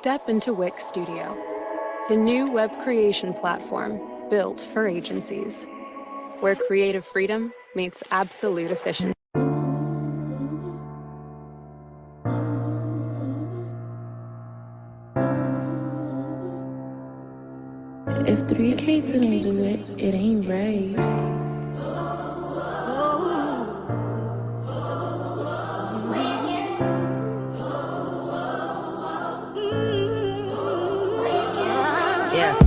Step into Wix Studio, the new web creation platform built for agencies, where creative freedom meets absolute efficiency. If 3K didn't do it, it ain't right. Yeah.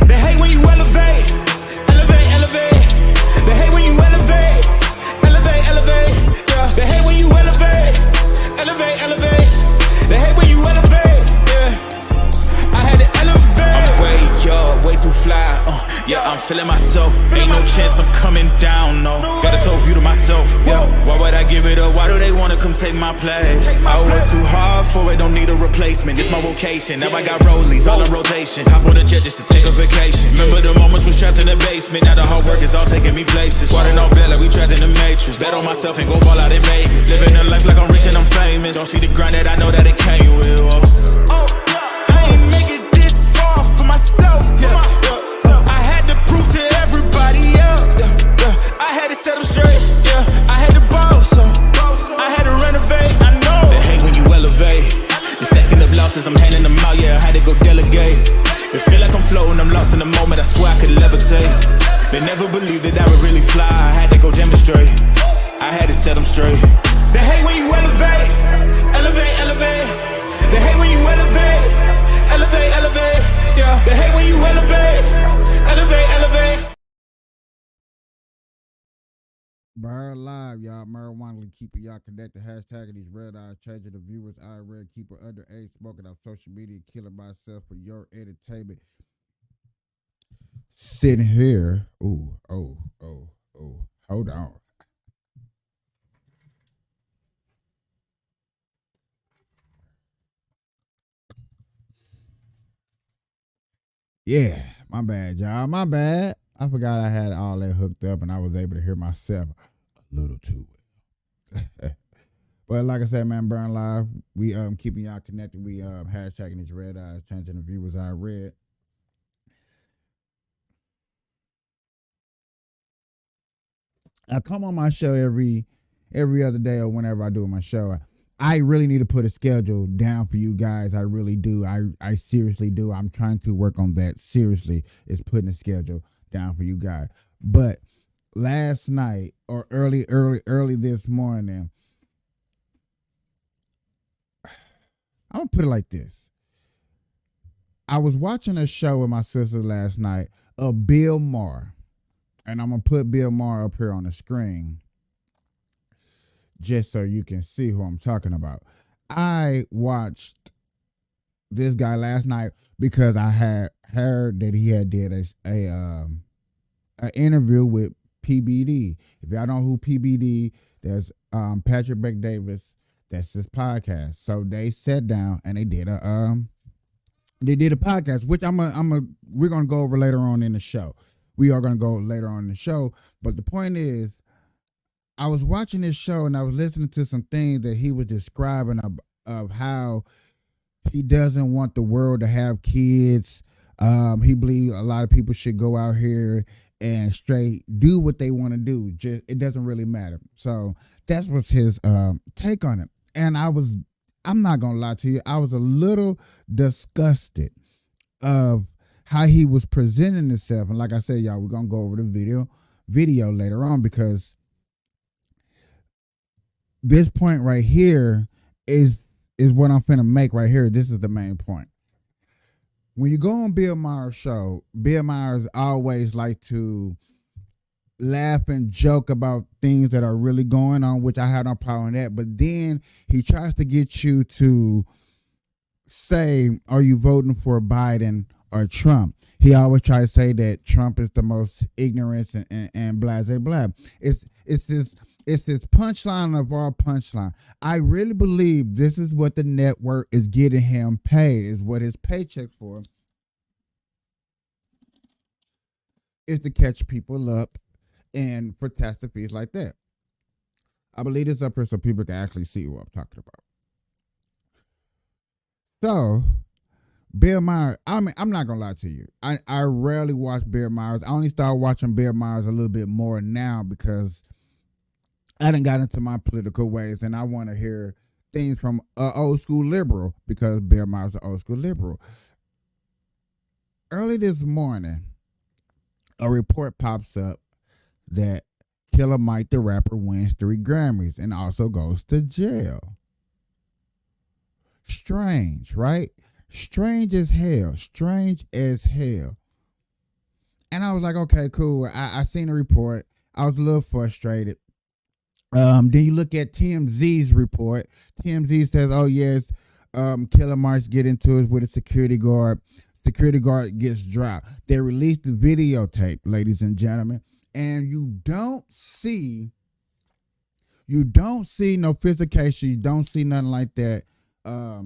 They hate when you elevate, elevate, elevate. They hate when you elevate, elevate, elevate. Yeah. They hate when you elevate, elevate, elevate. They hate when you elevate. Yeah. I had to elevate. I'm way up, way too fly. Yeah, I'm feeling myself. Ain't no chance I'm coming down. No, got a soul view to myself. Yeah, why would I give it up? Why do they wanna come take my place? I work too hard for it, don't need a replacement. This my vocation. Now I got rollies all in rotation. Hop on a jet just to take a vacation. Remember the moments was trapped in the basement. Now the hard work is all taking me places. Water no bed like we trapped in the matrix. Bet on myself and go ball out in Vegas. Living a life like I'm rich and I'm famous. Don't see the grind that I know that it came with. Oh, I ain't make it this far for myself. I had to prove to everybody else. I had to set them straight. I had to boss. I had to renovate. I know they hate when you elevate. You're stacking up losses, I'm handing them out. Yeah, I had to go delegate. It feel like I'm floating, I'm lost in the moment. I swear I could levitate. They never believed that I would really fly. I had to go demonstrate. I had to set them straight. They hate when you elevate, elevate, elevate. They hate when you elevate, elevate, elevate. Yeah, they hate when you elevate, elevate, elevate. Burn Live, y'all. Marijuana keeping y'all connected. Hashtag these red eyes, changing the viewers. I red keeper underage, smoking off social media, killing myself for your entertainment. Sitting here. Oh. Hold on. Yeah, my bad, y'all. My bad. I forgot I had all that hooked up and I was able to hear myself a little too well. But like I said, man, Burn Live, we keeping y'all connected. We hashtagging these red eyes, changing the viewers I read. I come on my show every other day or whenever I do my show. I really need to put a schedule down for you guys. I really do. I seriously do. I'm trying to work on that. Seriously, is putting a schedule down for you guys. But last night or early this morning, I'm gonna put it like this. I was watching a show with my sister last night of Bill Maher. And I'm going to put Bill Maher up here on the screen just so you can see who I'm talking about. I watched this guy last night because I had heard that he had did a interview with PBD. If y'all know who PBD, there's Patrick Beck Davis. That's his podcast. So they sat down and they did a podcast, which we're gonna go over later on in the show. We are gonna go later on in the show. But the point is, I was watching this show and I was listening to some things that he was describing of how he doesn't want the world to have kids. He believes a lot of people should go out here and straight do what they want to do. Just it doesn't really matter. So that's what's his take on it. And I'm not gonna lie to you, I was a little disgusted of how he was presenting himself. And like I said, y'all, we're gonna go over the video later on, because this point right here is what I'm finna make right here. This is the main point. When you go on Bill Maher's show, Bill Maher's always like to laugh and joke about things that are really going on, which I have no problem with that. But then he tries to get you to say, are you voting for Biden or Trump? He always tries to say that Trump is the most ignorant and blah, blah, blah. It's this punchline of our punchline. I really believe this is what the network is getting him paid, is what his paycheck for, is to catch people up and for catastrophes like that. I believe this up here so people can actually see what I'm talking about. So, Bill Maher, I'm not gonna lie to you. I rarely watch Bill Maher. I only started watching Bill Maher a little bit more now because I done got into my political ways and I want to hear things from an old school liberal, because Bill Maher's an old school liberal. Early this morning, a report pops up that Killer Mike the rapper wins 3 Grammys and also goes to jail. Strange, right? Strange as hell. Strange as hell. And I was like, okay, cool. I seen the report. I was a little frustrated. Then you look at TMZ's report. TMZ says, oh yes, Killer Mike's get into it with a security guard. Security guard gets dropped. They released the videotape, ladies and gentlemen, and you don't see no physication. You don't see nothing like that. I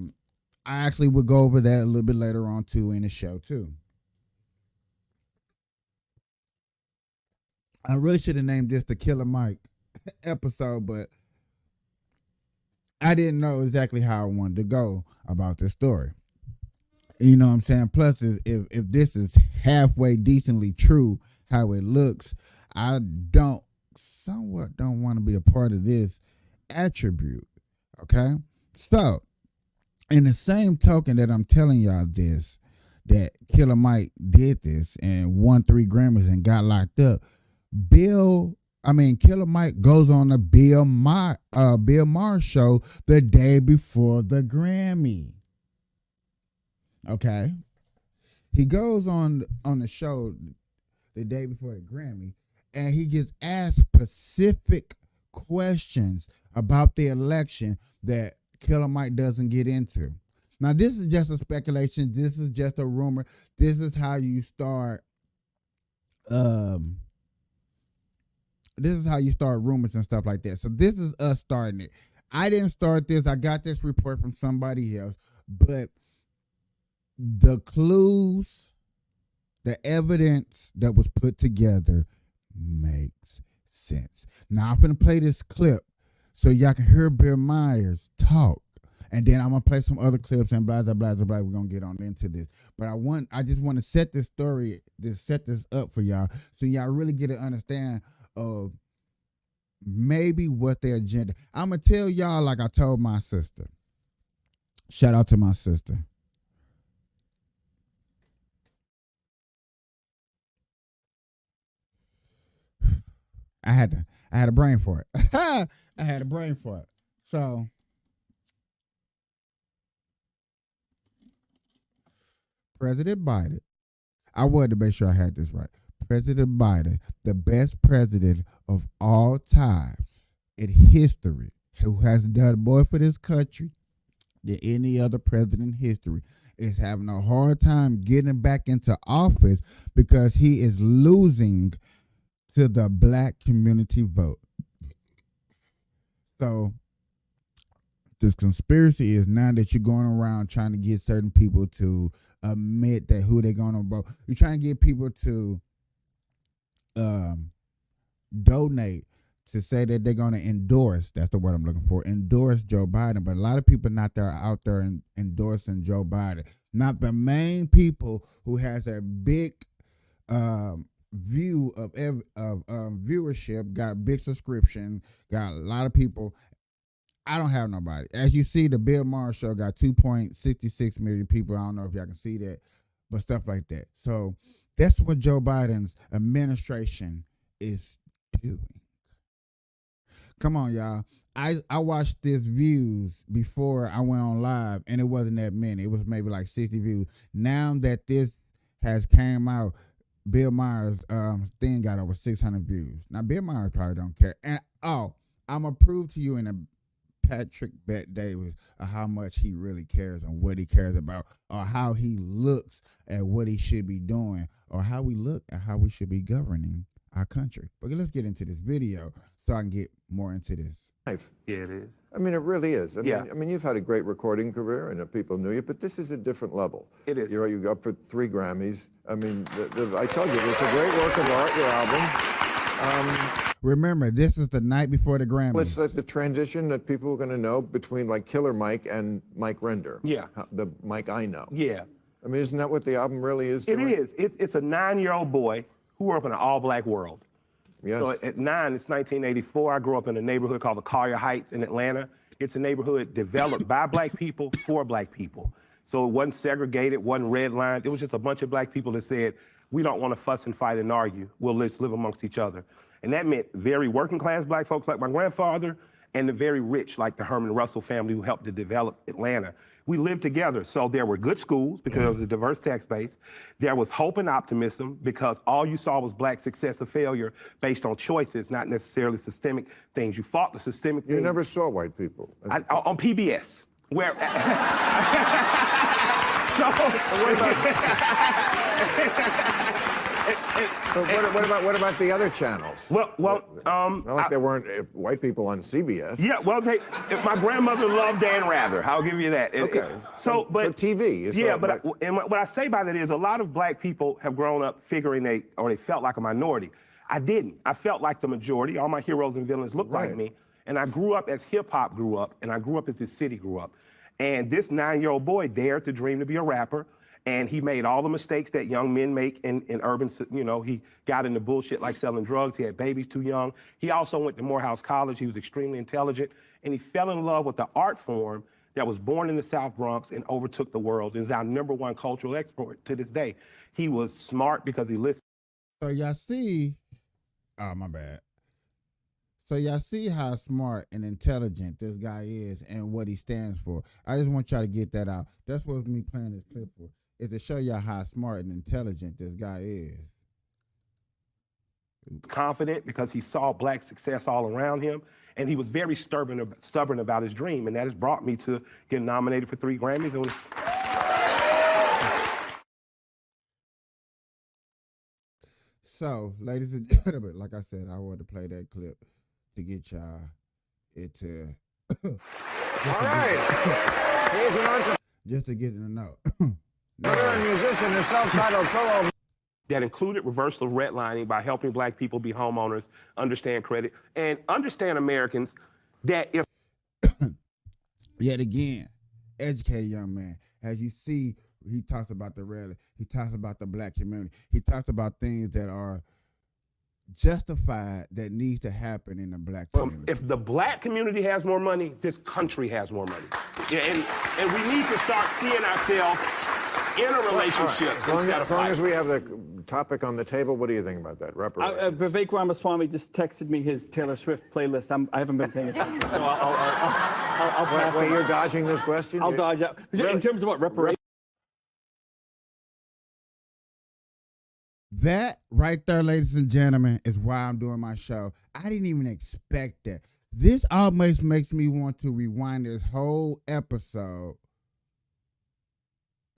actually would go over that a little bit later on too in the show too. I really should have named this the Killer Mike episode, but I didn't know exactly how I wanted to go about this story. You know what I'm saying? Plus, if this is halfway decently true, how it looks, I somewhat don't want to be a part of this attribute. Okay? So, in the same token that I'm telling y'all this, that Killer Mike did this and won 3 Grammys and got locked up, Killer Mike goes on the Bill Maher show the day before the Grammy. Okay. He goes on the show the day before the Grammy, and he gets asked specific questions about the election that Killer Mike doesn't get into. Now, this is just a speculation. This is just a rumor. This is how you start rumors and stuff like that. So this is us starting it. I didn't start this. I got this report from somebody else, but the clues, the evidence that was put together makes sense. Now I'm going to play this clip so y'all can hear Bill Maher talk. And then I'm going to play some other clips and blah, blah, blah, blah. We're going to get on into this. But I just want to set this up for y'all so y'all really get to understand of maybe what their agenda. I'm going to tell y'all like I told my sister. Shout out to my sister. I had a brain for it. I had a brain for it. So President Biden, I wanted to make sure I had this right. President Biden, the best president of all times in history, who has done more for this country than any other president in history, is having a hard time getting back into office because he is losing to the black community vote. So this conspiracy is now that you're going around trying to get certain people to admit that who they're going to vote. You're trying to get people to donate, to say that they're going to endorse. That's the word I'm looking for. Endorse Joe Biden. But a lot of people not there out there endorsing Joe Biden. Not the main people who has a big view of viewership, got big subscription, got a lot of people. I don't have nobody. As you see, the Bill Maher show got 2.66 million people. I don't know if y'all can see that, but stuff like that. So that's what Joe Biden's administration is doing. Come on, y'all. I watched this views before I went on live, and it wasn't that many. It was maybe like 60 views. Now that this has came out, Bill Maher's thing got over 600 views. Now, Bill Maher probably don't care. And, I'm going to prove to you in a Patrick Bet Davis how much he really cares and what he cares about, or how he looks at what he should be doing, or how we look at how we should be governing our country. But let's get into this video so I can get more into this. Yeah, it is. I mean, it really is. I Yeah. mean, you've had a great recording career, and people knew you, but this is a different level. It is. You go up for 3 Grammys. I mean, I told you, it's a great work of art, your album. Remember, this is the night before the Grammys. It's like the transition that people are going to know between like Killer Mike and Mike Render. Yeah. The Mike I know. Yeah. I mean, isn't that what the album really is It doing? is. It's a 9-year-old boy who grew up in an all-black world. Yes. So at 9, it's 1984. I grew up in a neighborhood called the Collier Heights in Atlanta. It's a neighborhood developed by black people for black people. So it wasn't segregated, wasn't redlined. It was just a bunch of black people that said, we don't want to fuss and fight and argue. We'll let's live amongst each other. And that meant very working class black folks like my grandfather, and the very rich like the Herman Russell family who helped to develop Atlanta. We lived together. So there were good schools because there was a diverse tax base. There was hope and optimism because all you saw was black success or failure based on choices, not necessarily systemic things. You fought the systemic things. You never saw white people. On PBS, where. What about the other channels? Not Not like there weren't white people on CBS. Yeah, well, my grandmother loved Dan Rather. I'll give you that. Okay. So TV. Yeah, but what I say by that is a lot of black people have grown up figuring they felt like a minority. I didn't. I felt like the majority. All my heroes and villains looked like me. And I grew up as hip hop grew up, and I grew up as this city grew up. And this 9-year-old boy dared to dream to be a rapper. And he made all the mistakes that young men make in urban, he got into bullshit like selling drugs. He had babies too young. He also went to Morehouse College. He was extremely intelligent. And he fell in love with the art form that was born in the South Bronx and overtook the world. And is our #1 cultural export to this day. He was smart because he listened. So y'all see, my bad. So y'all see how smart and intelligent this guy is and what he stands for. I just want y'all to get that out. That's what me playing this clip for, is to show y'all how smart and intelligent this guy is. Confident because he saw black success all around him, and he was very stubborn about his dream, and that has brought me to getting nominated for 3 Grammys. So, ladies and gentlemen, like I said, I wanted to play that clip to get y'all into. All right. Here's an entrepreneur just to get in the know. and musician, a self-titled solo. That included reversal of redlining by helping black people be homeowners, understand credit, and understand Americans that if. Yet again, educated young man. As you see, he talks about the rally. He talks about the black community. He talks about things that are justified that needs to happen in the black community. If the black community has more money, this country has more money. Yeah, and we need to start seeing ourselves in a relationship. As long as we have the topic on the table, what do you think about that? Reparations. Vivek Ramaswamy just texted me his Taylor Swift playlist. I haven't been paying attention, so I'll pass. Wait, you're dodging this question? I'll dodge out. In terms of what reparations. That right there, ladies and gentlemen, is why I'm doing my show. I didn't even expect that. This almost makes me want to rewind this whole episode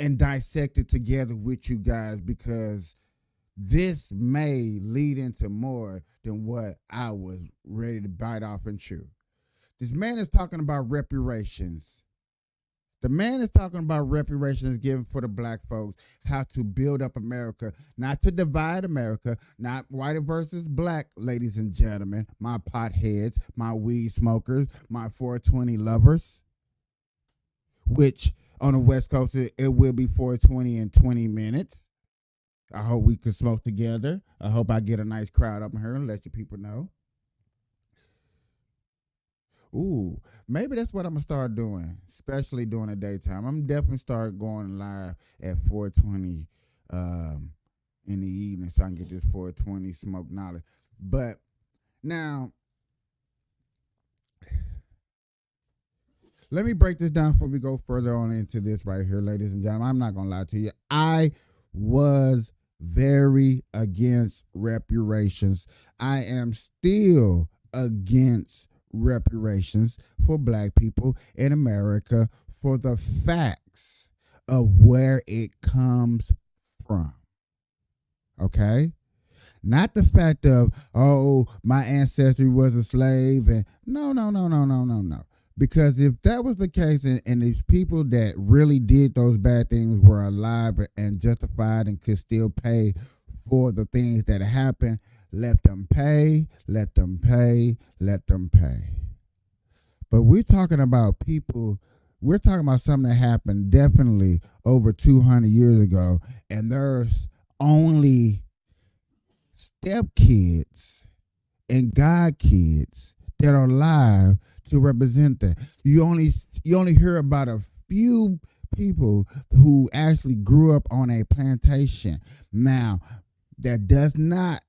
and dissect it together with you guys, because this may lead into more than what I was ready to bite off and chew. This man is talking about reparations. The man is talking about reparations given for the black folks, how to build up America, not to divide America, not white versus black, ladies and gentlemen, my potheads, my weed smokers, my 420 lovers, which on the West Coast, it will be 420 in 20 minutes. I hope we can smoke together. I hope I get a nice crowd up in here and let you people know. Ooh, maybe that's what I'm gonna start doing, especially during the daytime. I'm definitely start going live at 420 in the evening so I can get this 420 smoke knowledge. But now, let me break this down before we go further on into this right here, ladies and gentlemen. I'm not gonna lie to you. I was very against reparations. I am still against reparations for black people in America for the facts of where it comes from. Okay? Not the fact of, oh, my ancestry was a slave and no. Because if that was the case and these people that really did those bad things were alive and justified and could still pay for the things that happened, let them pay. But we're talking about people, we're talking about something that happened definitely over 200 years ago, and there's only stepkids and godkids that are alive to represent that. You only hear about a few people who actually grew up on a plantation. Now, that does not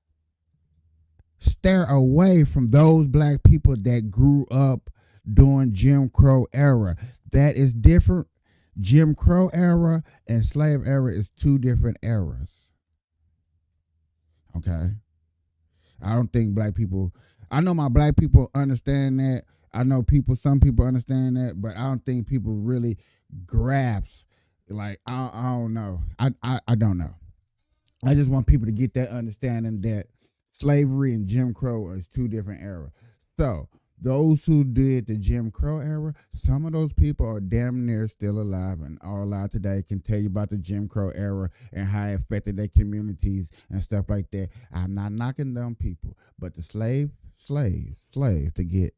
stare away from those black people that grew up during Jim Crow era. That is different. Jim Crow era and slave era is two different eras. Okay? I don't think black people, I know my black people understand that. I know some people understand that, but I don't think people really grasp, like, I don't know. I don't know. I just want people to get that understanding that slavery and Jim Crow are two different eras. So those who did the Jim Crow era, some of those people are damn near still alive and are alive today, can tell you about the Jim Crow era and how it affected their communities and stuff like that. I'm not knocking them people, but the slaves to get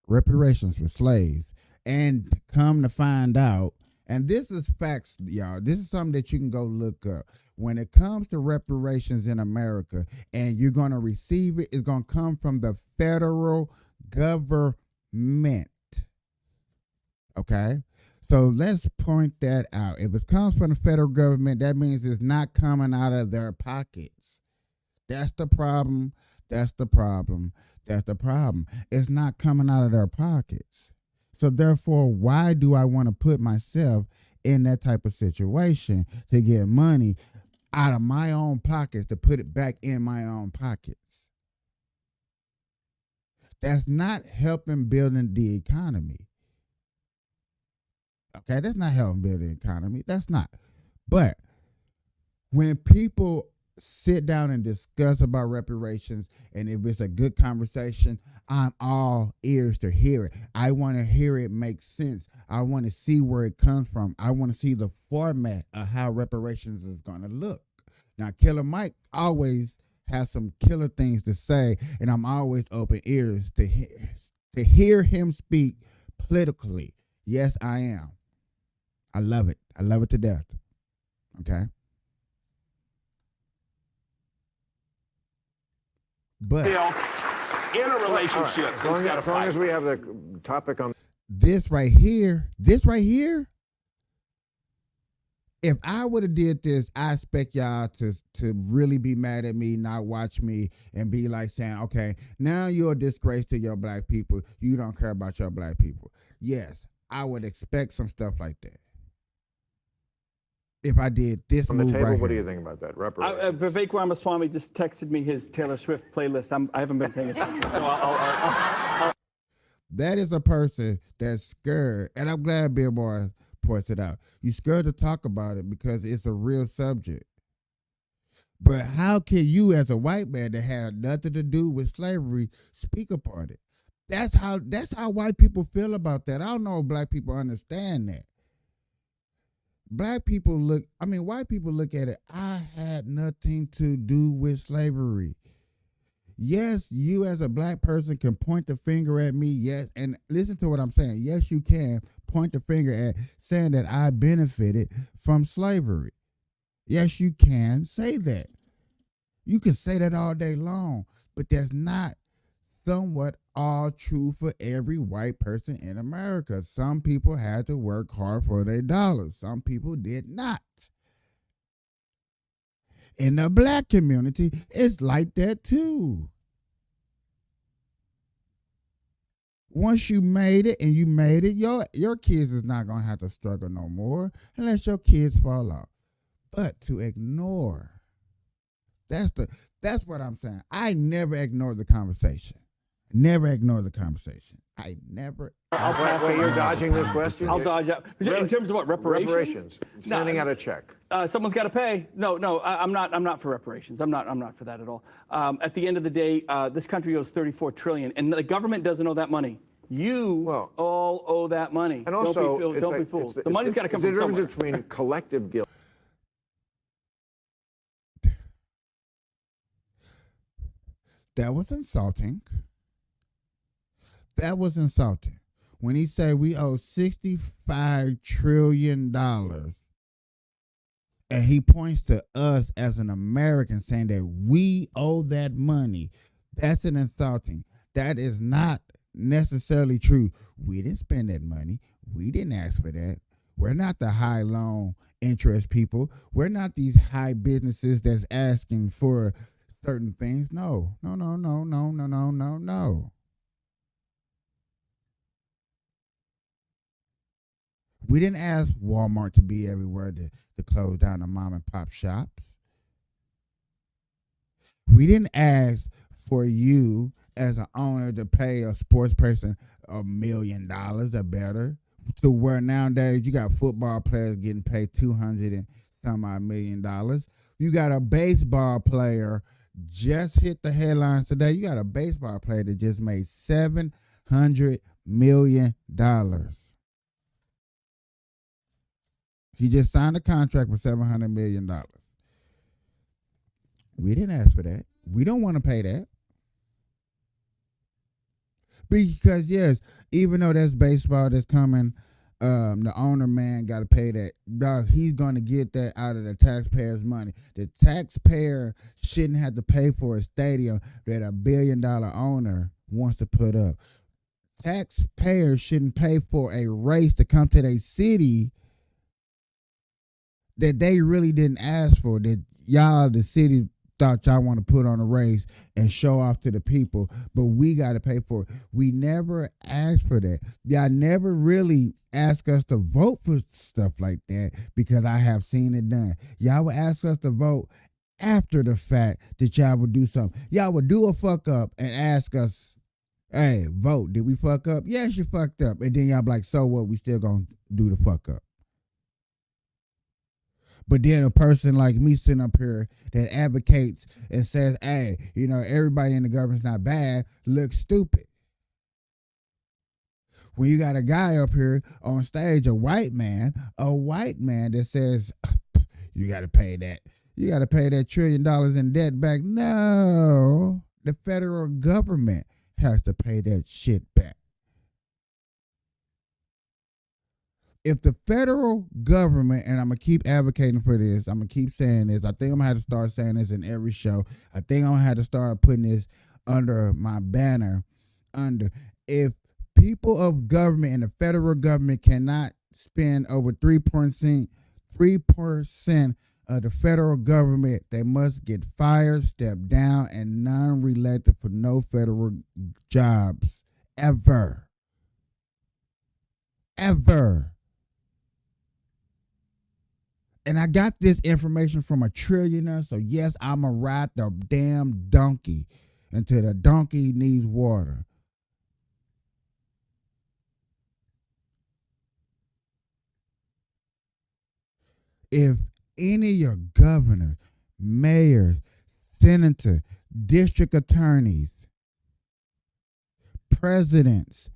reparations for slaves, and come to find out, and this is facts, y'all. This is something that you can go look up. When it comes to reparations in America and you're going to receive it, it's going to come from the federal government. Okay? So let's point that out. If it comes from the federal government, that means it's not coming out of their pockets. That's the problem. It's not coming out of their pockets. So therefore, why do I want to put myself in that type of situation to get money out of my own pockets to put it back in my own pockets? That's not helping building the economy. Okay, that's not helping build the economy. That's not. But when people sit down and discuss about reparations, and if it's a good conversation, I'm all ears to hear it. I want to hear it make sense. I want to see where it comes from. I want to see the format of how reparations is going to look. Now, Killer Mike always has some killer things to say, and I'm always open ears to hear him speak politically. Yes, I am. I love it. I love it to death. Okay? But in a relationship, as long as we have the topic on this right here, if I would have did this, I expect y'all to really be mad at me, not watch me, and be like saying, okay, now you're a disgrace to your black people. You don't care about your black people. Yes, I would expect some stuff like that. If I did this on the move table, right what do here. you think about that? Reparations. Vivek Ramaswamy just texted me his Taylor Swift playlist. I haven't been paying attention, so I'll That is a person that's scared, and I'm glad Billboard points it out. You're scared to talk about it because it's a real subject. But how can you, as a white man that had nothing to do with slavery, speak upon it? That's how white people feel about that. I don't know if black people understand that. White people look at it, I had nothing to do with slavery. Yes, you as a black person can point the finger at me, yes, and listen to what I'm saying. Yes, you can point the finger at saying that I benefited from slavery. Yes, you can say that. You can say that all day long, but that's not somewhat all true for every white person in America. Some people had to work hard for their dollars. Some people did not. In the black community, it's like that too. Once you made it, your kids is not gonna have to struggle no more unless your kids fall off. But to ignore, that's what I'm saying. I never ignored the conversation. Never ignore the conversation. I never. Wait, you're dodging this question? I'll dodge out. In terms of what, reparations? Sending out a check. Someone's got to pay. No, I'm not for reparations. I'm not for that at all. At the end of the day, this country owes $34 trillion, and the government doesn't owe that money. You all owe that money. And also, don't be fooled. The money's got to come from somewhere. There's a difference between collective guilt. That was insulting. That was insulting. When he said we owe $65 trillion, and he points to us as an American saying that we owe that money, that's an insulting. That is not necessarily true. We didn't spend that money. We didn't ask for that. We're not the high loan interest people. We're not these high businesses that's asking for certain things. No. We didn't ask Walmart to be everywhere to close down the mom and pop shops. We didn't ask for you as an owner to pay a sports person $1 million or better, to where nowadays you got football players getting paid $200 and some odd $1 million. You got a baseball player just hit the headlines today. You got a baseball player that just made $700 million. He just signed a contract for $700 million. We didn't ask for that. We don't want to pay that. Because, yes, even though that's baseball that's coming, the owner man got to pay that. Dog, he's going to get that out of the taxpayers' money. The taxpayer shouldn't have to pay for a stadium that a $1 billion owner wants to put up. Taxpayers shouldn't pay for a race to come to their city that they really didn't ask for, that y'all, the city, thought y'all want to put on a race and show off to the people, but we got to pay for it. We never asked for that. Y'all never really ask us to vote for stuff like that, because I have seen it done. Y'all would ask us to vote after the fact that y'all would do something. Y'all would do a fuck up and ask us, hey, vote. Did we fuck up? Yes, you fucked up. And then y'all be like, so what? We still gonna do the fuck up. But then a person like me sitting up here that advocates and says, hey, everybody in the government's not bad, looks stupid. When you got a guy up here on stage, a white man that says, you got to pay that. You got to pay that $1 trillion in debt back. No, the federal government has to pay that shit back. If the federal government, and I'm going to keep advocating for this, I'm going to keep saying this, I think I'm going to have to start saying this in every show. I think I'm going to have to start putting this under my banner. If people of government and the federal government cannot spend over 3% of the federal government, they must get fired, step down, and non-reelected for no federal jobs. Ever. And I got this information from a trillionaire, so yes, I'm going to ride the damn donkey until the donkey needs water. If any of your governors mayors, senators, district attorneys, presidents,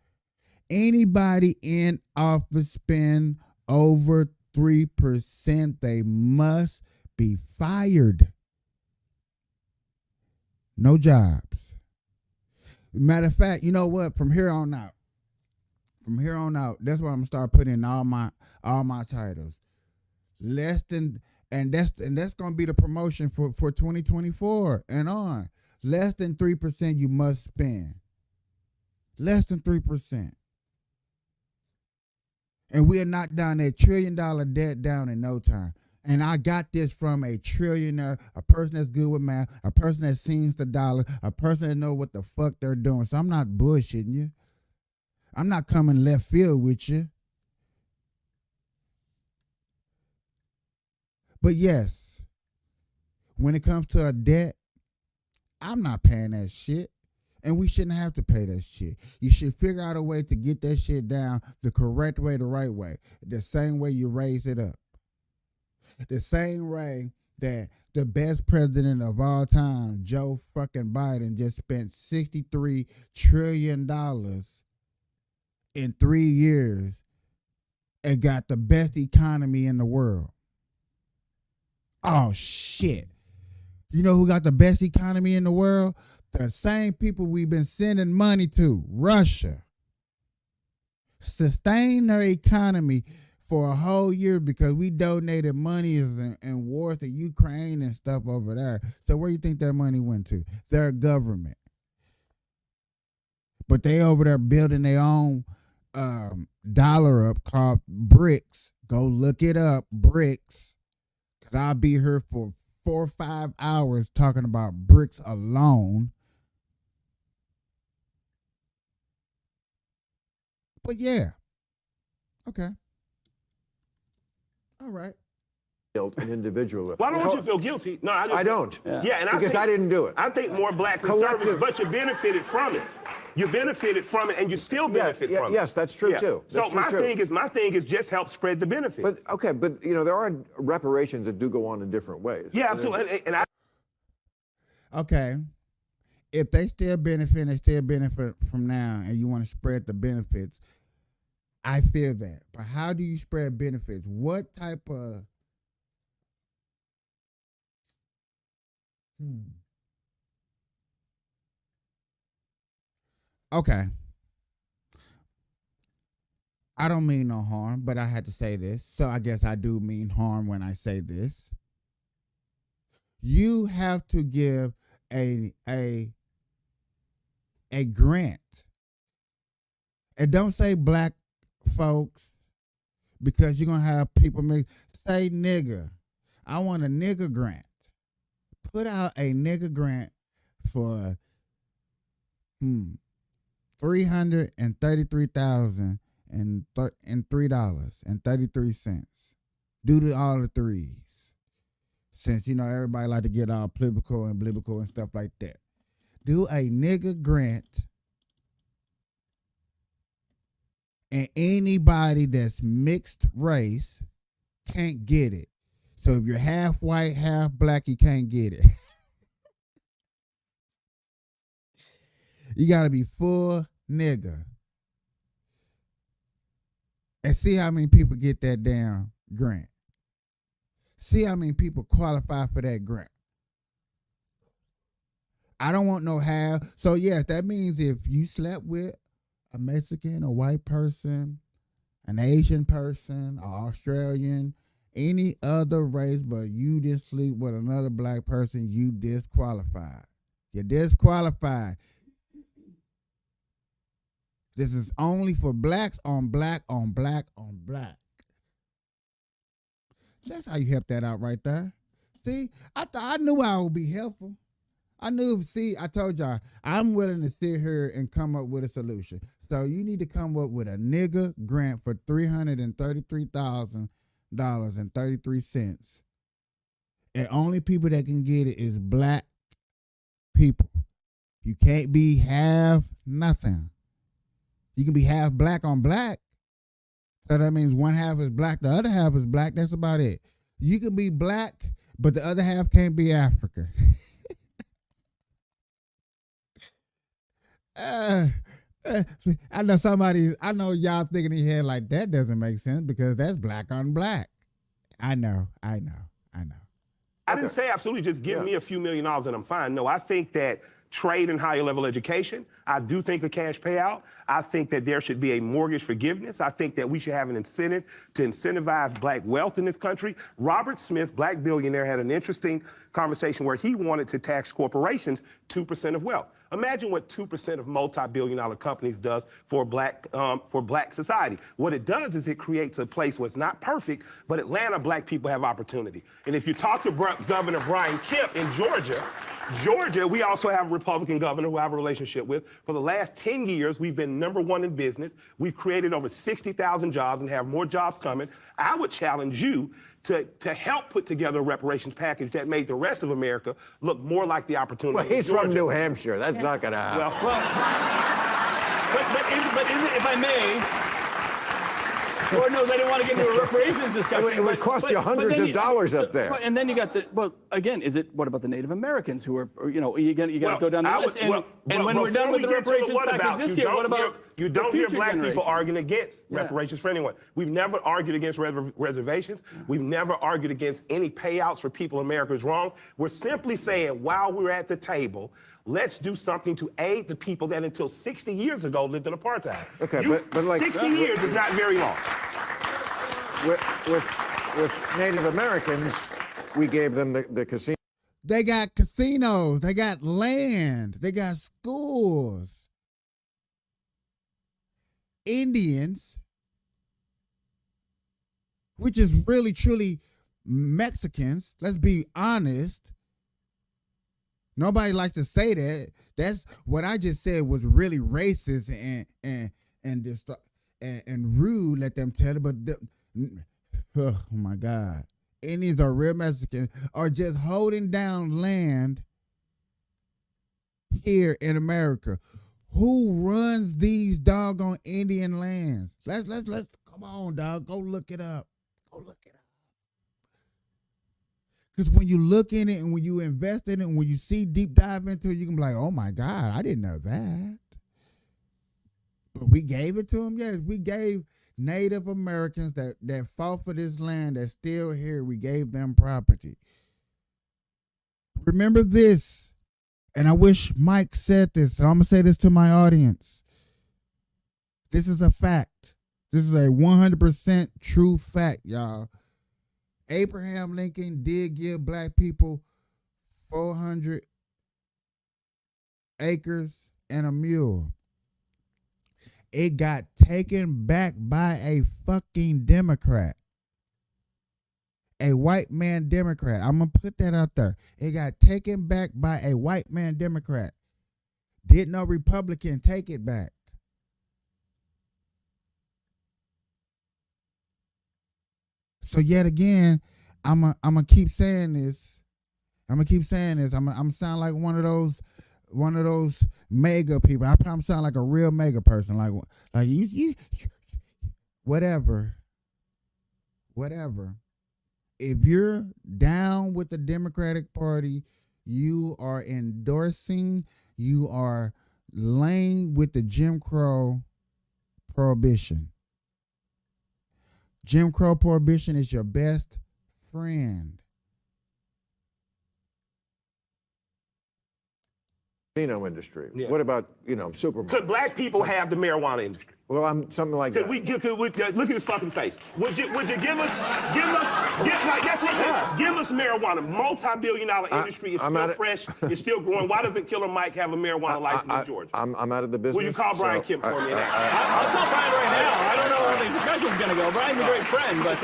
anybody in office spend over 3%, they must be fired. No jobs. Matter of fact, you know what? From here on out, that's what I'm gonna start putting in all my titles. Less than, and that's gonna be the promotion for 2024 and on. Less than 3% you must spend. Less than 3%. And we'll knock down that $1 trillion debt down in no time. And I got this from a trillionaire, a person that's good with math, a person that sees the dollar, a person that knows what the fuck they're doing. So I'm not bullshitting you. I'm not coming left field with you. But yes, when it comes to a debt, I'm not paying that shit. And we shouldn't have to pay that shit. You should figure out a way to get that shit down the correct way, the right way. The same way you raise it up. The same way that the best president of all time, Joe fucking Biden, just spent $63 trillion in 3 years and got the best economy in the world. Oh, shit. You know who got the best economy in the world? The same people we've been sending money to, Russia. Sustain their economy for a whole year because we donated money and wars to Ukraine and stuff over there. So where do you think that money went to? Their government. But they over there building their own dollar up called BRICS. Go look it up, BRICS. Because I'll be here for 4 or 5 hours talking about BRICS alone. But yeah. Okay. All right. An individual. Why don't you feel guilty? No, I don't. Yeah, and because I didn't do it. I think more black conservatives, but you benefited from it. You benefited from it, and you still benefit from it. Yes, that's true too. So my thing is just help spread the benefits. But okay, but you know there are reparations that do go on in different ways. Yeah, absolutely. And okay, if they still benefit from now, and you want to spread the benefits, I feel that. But how do you spread benefits? What type of Okay. I don't mean no harm, but I had to say this. So I guess I do mean harm when I say this. You have to give a grant. And don't say black folks because you're going to have people say nigger. I want a nigger grant. Put out a nigger grant for $333,003.33. Due to all the threes. Since, you know, everybody like to get all political and biblical and stuff like that. Do a nigger grant. And anybody that's mixed race can't get it. So if you're half white, half black, you can't get it. You got to be full nigger. And see how many people get that damn grant. See how many people qualify for that grant. I don't want no half. So yes, that means if you slept with a Mexican, a white person, an Asian person, an Australian, any other race, but you didn't sleep with another black person, you disqualified. You're disqualified. This is only for blacks on black on black on black. That's how you help that out right there. See, I knew I would be helpful. I told y'all, I'm willing to sit here and come up with a solution. So you need to come up with a nigger grant for $333,000.33. And only people that can get it is black people. You can't be half nothing. You can be half black on black. So that means one half is black, the other half is black. That's about it. You can be black, but the other half can't be Africa. I know y'all thinking in your head like that doesn't make sense because that's black on black. I know. I didn't say absolutely just give me a few $1 million and I'm fine. No, I think that trade and higher level education, I do think a cash payout. I think that there should be a mortgage forgiveness. I think that we should have an incentive to incentivize black wealth in this country. Robert Smith, black billionaire, had an interesting conversation where he wanted to tax corporations 2% of wealth. Imagine what 2% of multi-billion-dollar companies does for black society. What it does is it creates a place where it's not perfect, but Atlanta black people have opportunity. And if you talk to Governor Brian Kemp in Georgia, we also have a Republican governor who I have a relationship with. For the last 10 years, we've been #1 in business. We've created over 60,000 jobs and have more jobs coming. I would challenge you to help put together a reparations package that made the rest of America look more like the opportunity. Well, he's from New Hampshire. That's not going to happen. But if I may, Lord knows I didn't want to get into a reparations discussion. It would cost you hundreds of dollars up there. And then you got again, what about the Native Americans who are, you got to go down the list. And when we're done with the reparations package this year, what about you don't hear black people arguing against reparations for anyone. We've never argued against reservations. We've never argued against any payouts for people America's wrong. We're simply saying while we're at the table, let's do something to aid the people that until 60 years ago lived in apartheid. Okay, but like 60 years is not very long. With Native Americans, we gave them the casino. They got casinos. They got land. They got schools. Indians, which is really, truly Mexicans, let's be honest. Nobody likes to say that. That's what I just said was really racist and rude. Let them tell it, but oh my God, Indians are real Mexicans are just holding down land here in America. Who runs these doggone Indian lands? Let's come on, dog. Go look it up. Because when you look in it and when you invest in it and when you see deep dive into it, you can be like, oh my God, I didn't know that. But we gave it to them. Yes, we gave Native Americans that fought for this land that's still here. We gave them property. Remember this. And I wish Mike said this, so I'm going to say this to my audience. This is a fact. This is a 100% true fact, y'all. Abraham Lincoln did give black people 400 acres and a mule. It got taken back by a fucking Democrat. A white man Democrat. I'm going to put that out there. It got taken back by a white man Democrat. Did no Republican take it back? So yet again, I'm gonna keep saying this. I'm gonna sound like one of those mega people. I probably sound like a real mega person. Like you whatever. If you're down with the Democratic Party, you are endorsing, you are laying with the Jim Crow prohibition. Jim Crow prohibition is your best friend. Casino industry. Yeah. What about, supermarkets? Could black people have the marijuana industry? Well, I'm something like that. Look at his fucking face. Would you give us marijuana? Multi-billion-dollar industry is still fresh. It's still growing. Why doesn't Killer Mike have a marijuana license in Georgia? I'm out of the business. Will you call Brian Kemp for me? I'll call Brian right now. I don't know how the discussion's going to go. Brian's a great friend, but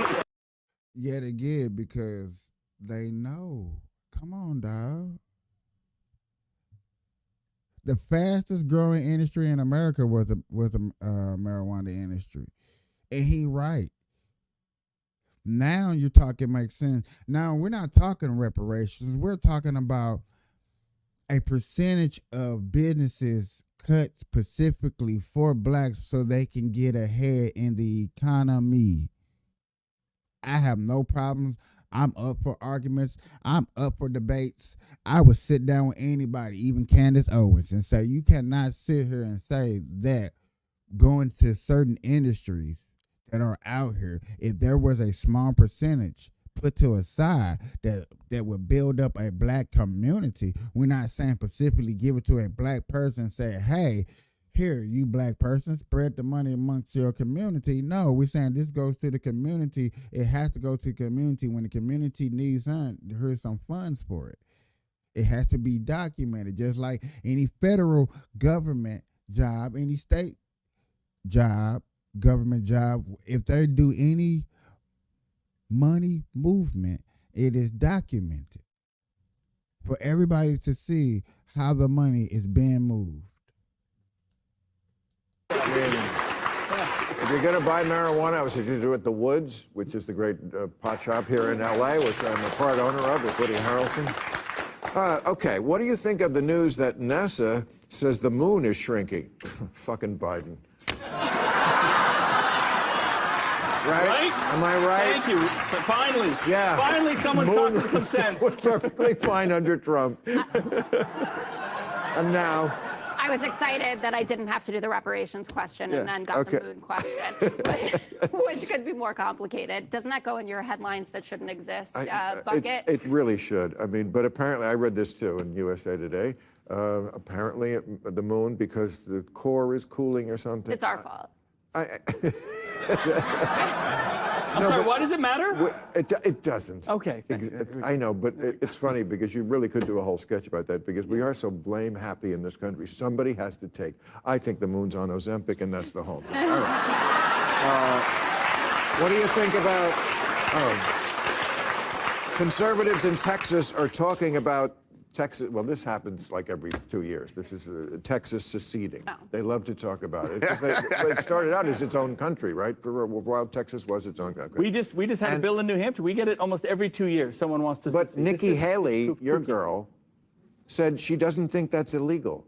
yet again, because they know. Come on, dog. The fastest growing industry in America was the marijuana industry. And he right. Now you're talking makes sense. Now we're not talking reparations. We're talking about a percentage of businesses cut specifically for blacks so they can get ahead in the economy. I have no problems. I'm up for arguments. I'm up for debates. I would sit down with anybody, even Candace Owens, and say, you cannot sit here and say that going to certain industries that are out here, if there was a small percentage put to a side that would build up a black community, we're not saying specifically give it to a black person and say, hey, here, you black person, spread the money amongst your community. No, we're saying this goes to the community. It has to go to the community. When the community needs here's some funds for it. It has to be documented, just like any federal government job, any state job, government job. If they do any money movement, it is documented for everybody to see how the money is being moved. I mean, if you're going to buy marijuana, I would suggest you do it at the Woods, which is the great pot shop here in L.A., which I'm a part owner of with Woody Harrelson. Okay, what do you think of the news that NASA says the moon is shrinking? Fucking Biden. Right? Am I right? Thank you. Finally. Yeah. Finally, someone's talking some sense. Was perfectly fine under Trump. And now. I was excited that I didn't have to do the reparations question and then got the moon question, which could be more complicated. Doesn't that go in your headlines that shouldn't exist bucket? It really should. I mean, but apparently, I read this too in USA Today. Apparently, the moon, because the core is cooling or something. It's our fault. I'm sorry, why does it matter? It doesn't. Okay. I know, but it's funny because you really could do a whole sketch about that because we are so blame happy in this country. Somebody has to take. I think the moon's on Ozempic, and that's the whole thing. All right. What do you think about conservatives in Texas are talking about Texas? Well, this happens like every 2 years. This is Texas seceding. Oh. They love to talk about it because it started out as its own country, right? For a while, Texas was its own country. We just had a bill in New Hampshire. We get it almost every 2 years. Someone wants to. But Nikki Haley, your girl, said she doesn't think that's illegal.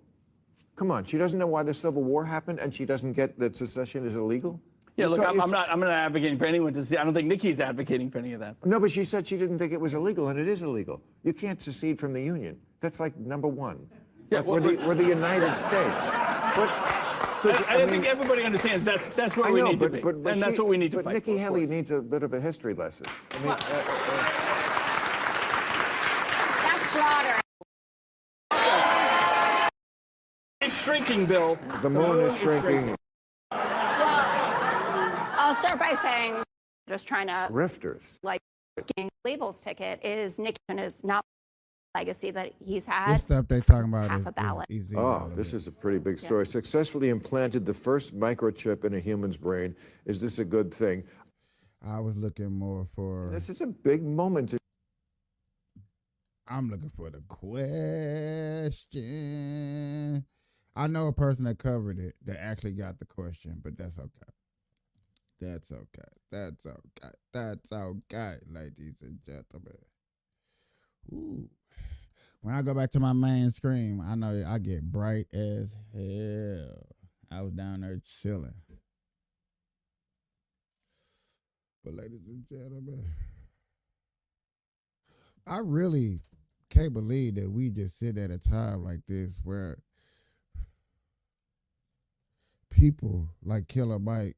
Come on, she doesn't know why the Civil War happened, and she doesn't get that secession is illegal. Yeah, look, I'm not advocating for anyone to see. I don't think Nikki's advocating for any of that. No, but she said she didn't think it was illegal, and it is illegal. You can't secede from the Union. That's like number one. Yeah, we're the United States. I think everybody understands that's where we need to be, and that's what we need to fight for. But Nikki Haley needs a bit of a history lesson. I mean, that's broader. It's shrinking, Bill. The moon is shrinking. I'll start by saying, just trying to grifters like labels ticket is Nikki and is not legacy that he's had. This stuff they talking about half a ballot. This is a pretty big story. Yeah. Successfully implanted the first microchip in a human's brain. Is this a good thing? I was looking more for. This is a big moment. I'm looking for the question. I know a person that covered it that actually got the question, but that's okay. That's okay. That's okay. That's okay, ladies and gentlemen. Ooh. When I go back to my main screen, I know I get bright as hell. I was down there chilling. But ladies and gentlemen, I really can't believe that we just sit at a time like this where people like Killer Mike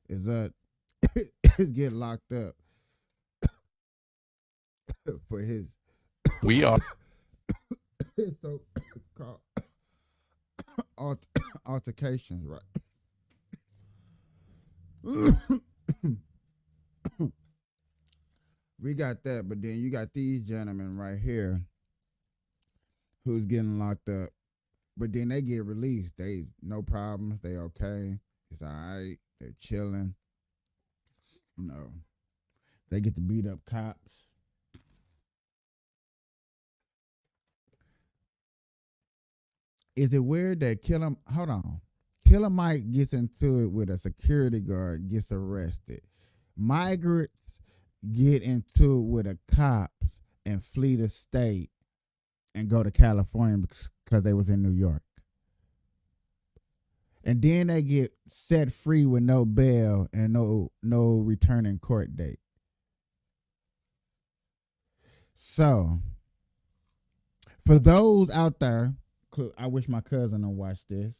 is getting locked up for his we are so called altercations, right? We got that, but then you got these gentlemen right here who's getting locked up, but then they get released. They no problems. They okay. It's all right. They're chilling. You know, they get to beat up cops. Is it weird that Killer Mike gets into it with a security guard, gets arrested. Migrants get into it with a cops and flee the state and go to California because they was in New York. And then they get set free with no bail and no returning court date. So, for those out there, I wish my cousin would watch this,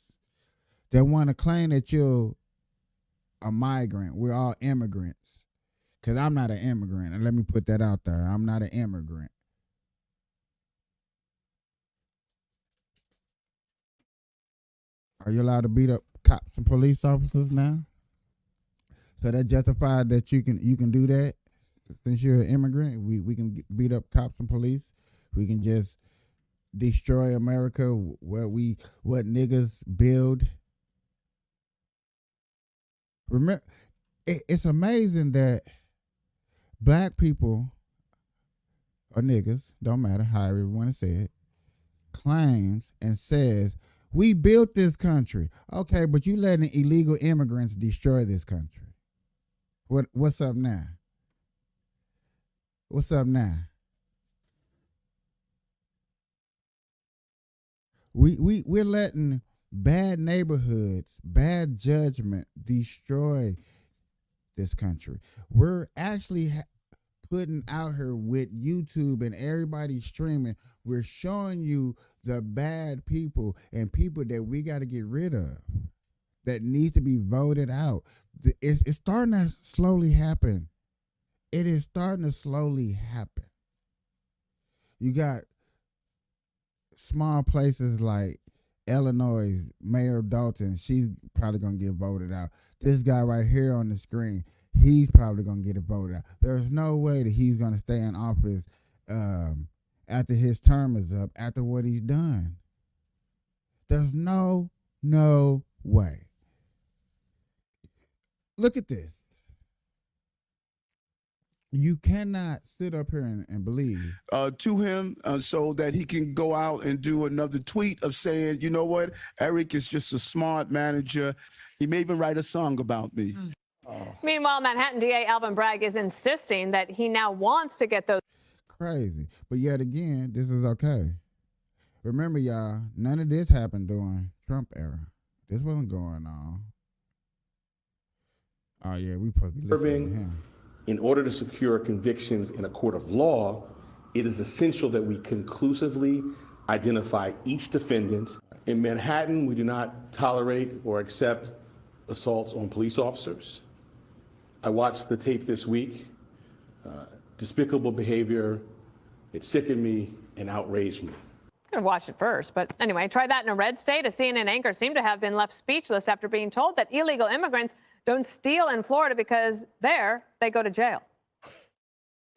that want to claim that you're a migrant. We're all immigrants. Because I'm not an immigrant. And let me put that out there. I'm not an immigrant. Are you allowed to beat up cops and police officers now? So that justified that you can do that? Since you're an immigrant, we can beat up cops and police. We can just destroy America, what niggas build. Remember, it's amazing that black people or niggas, don't matter, however you want to say it, claims and says, we built this country. Okay, but you letting illegal immigrants destroy this country. What's up now? What's up now? We're letting bad neighborhoods, bad judgment destroy this country. We're actually putting out here with YouTube and everybody streaming. We're showing you the bad people and people that we got to get rid of, that need to be voted out. It's starting to slowly happen. It is starting to slowly happen. You got small places like Illinois, Mayor Dalton, she's probably going to get voted out. This guy right here on the screen, he's probably going to get voted out. There's no way that he's going to stay in office after his term is up, after what he's done. There's no way. Look at this. You cannot sit up here and believe. To him so that he can go out and do another tweet of saying, you know what, Eric is just a smart manager. He may even write a song about me. Meanwhile, Manhattan DA Alvin Bragg is insisting that he now wants to get those. Crazy. But yet again, this is okay. Remember, y'all, none of this happened during Trump era. This wasn't going on. Oh, yeah, we supposed to be listening to him. In order to secure convictions in a court of law, it is essential that we conclusively identify each defendant. In Manhattan, we do not tolerate or accept assaults on police officers. I watched the tape this week. Despicable behavior. It sickened me and outraged me. I watched it first, but anyway, try that in a red state. A CNN anchor seemed to have been left speechless after being told that illegal immigrants don't steal in Florida because there they go to jail.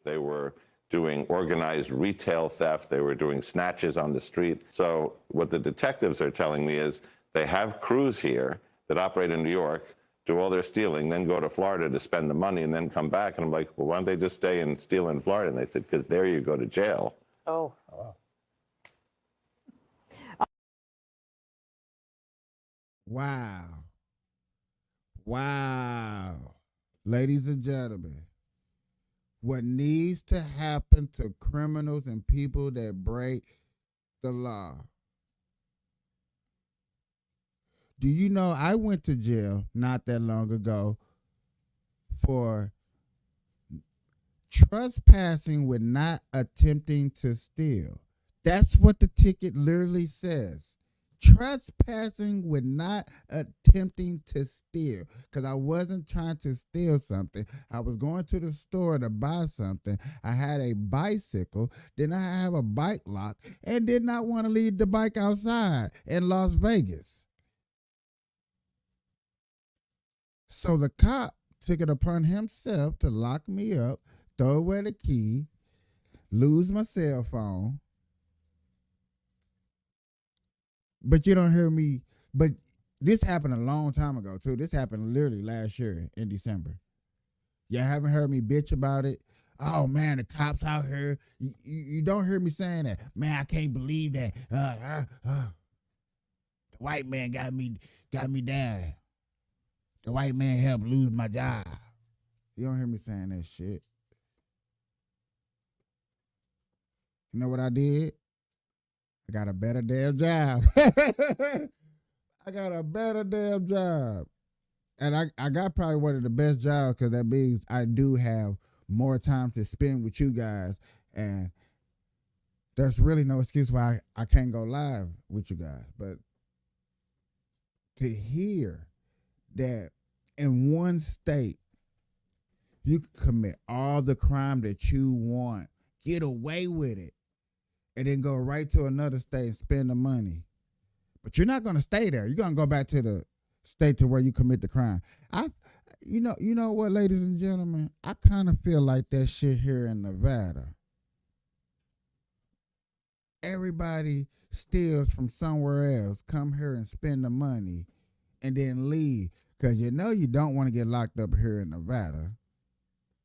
They were doing organized retail theft. They were doing snatches on the street. So what the detectives are telling me is they have crews here that operate in New York, do all their stealing, then go to Florida to spend the money and then come back. And I'm like, well, why don't they just stay and steal in Florida? And they said, because there you go to jail. Oh. Wow. Wow. Ladies and gentlemen, what needs to happen to criminals and people that break the law? Do you know I went to jail not that long ago for trespassing with not attempting to steal? That's what the ticket literally says. Trespassing with not attempting to steal, because I wasn't trying to steal something. I was going to the store to buy something. I had a bicycle, then I have a bike lock, and did not want to leave the bike outside in Las Vegas. So the cop took it upon himself to lock me up, throw away the key, lose my cell phone. But you don't hear me. But this happened a long time ago, too. This happened literally last year in December. Y'all haven't heard me bitch about it. Oh, man, the cops out here. You don't hear me saying that. Man, I can't believe that. The white man got me down. The white man helped lose my job. You don't hear me saying that shit. You know what I did? I got a better damn job. I got a better damn job. And I got probably one of the best jobs, because that means I do have more time to spend with you guys and there's really no excuse why I can't go live with you guys. But to hear that in one state you can commit all the crime that you want, get away with it, and then go right to another state and spend the money. But you're not going to stay there. You're going to go back to the state to where you commit the crime. You know what, ladies and gentlemen? I kind of feel like that shit here in Nevada. Everybody steals from somewhere else, come here and spend the money, and then leave. Because you know you don't want to get locked up here in Nevada.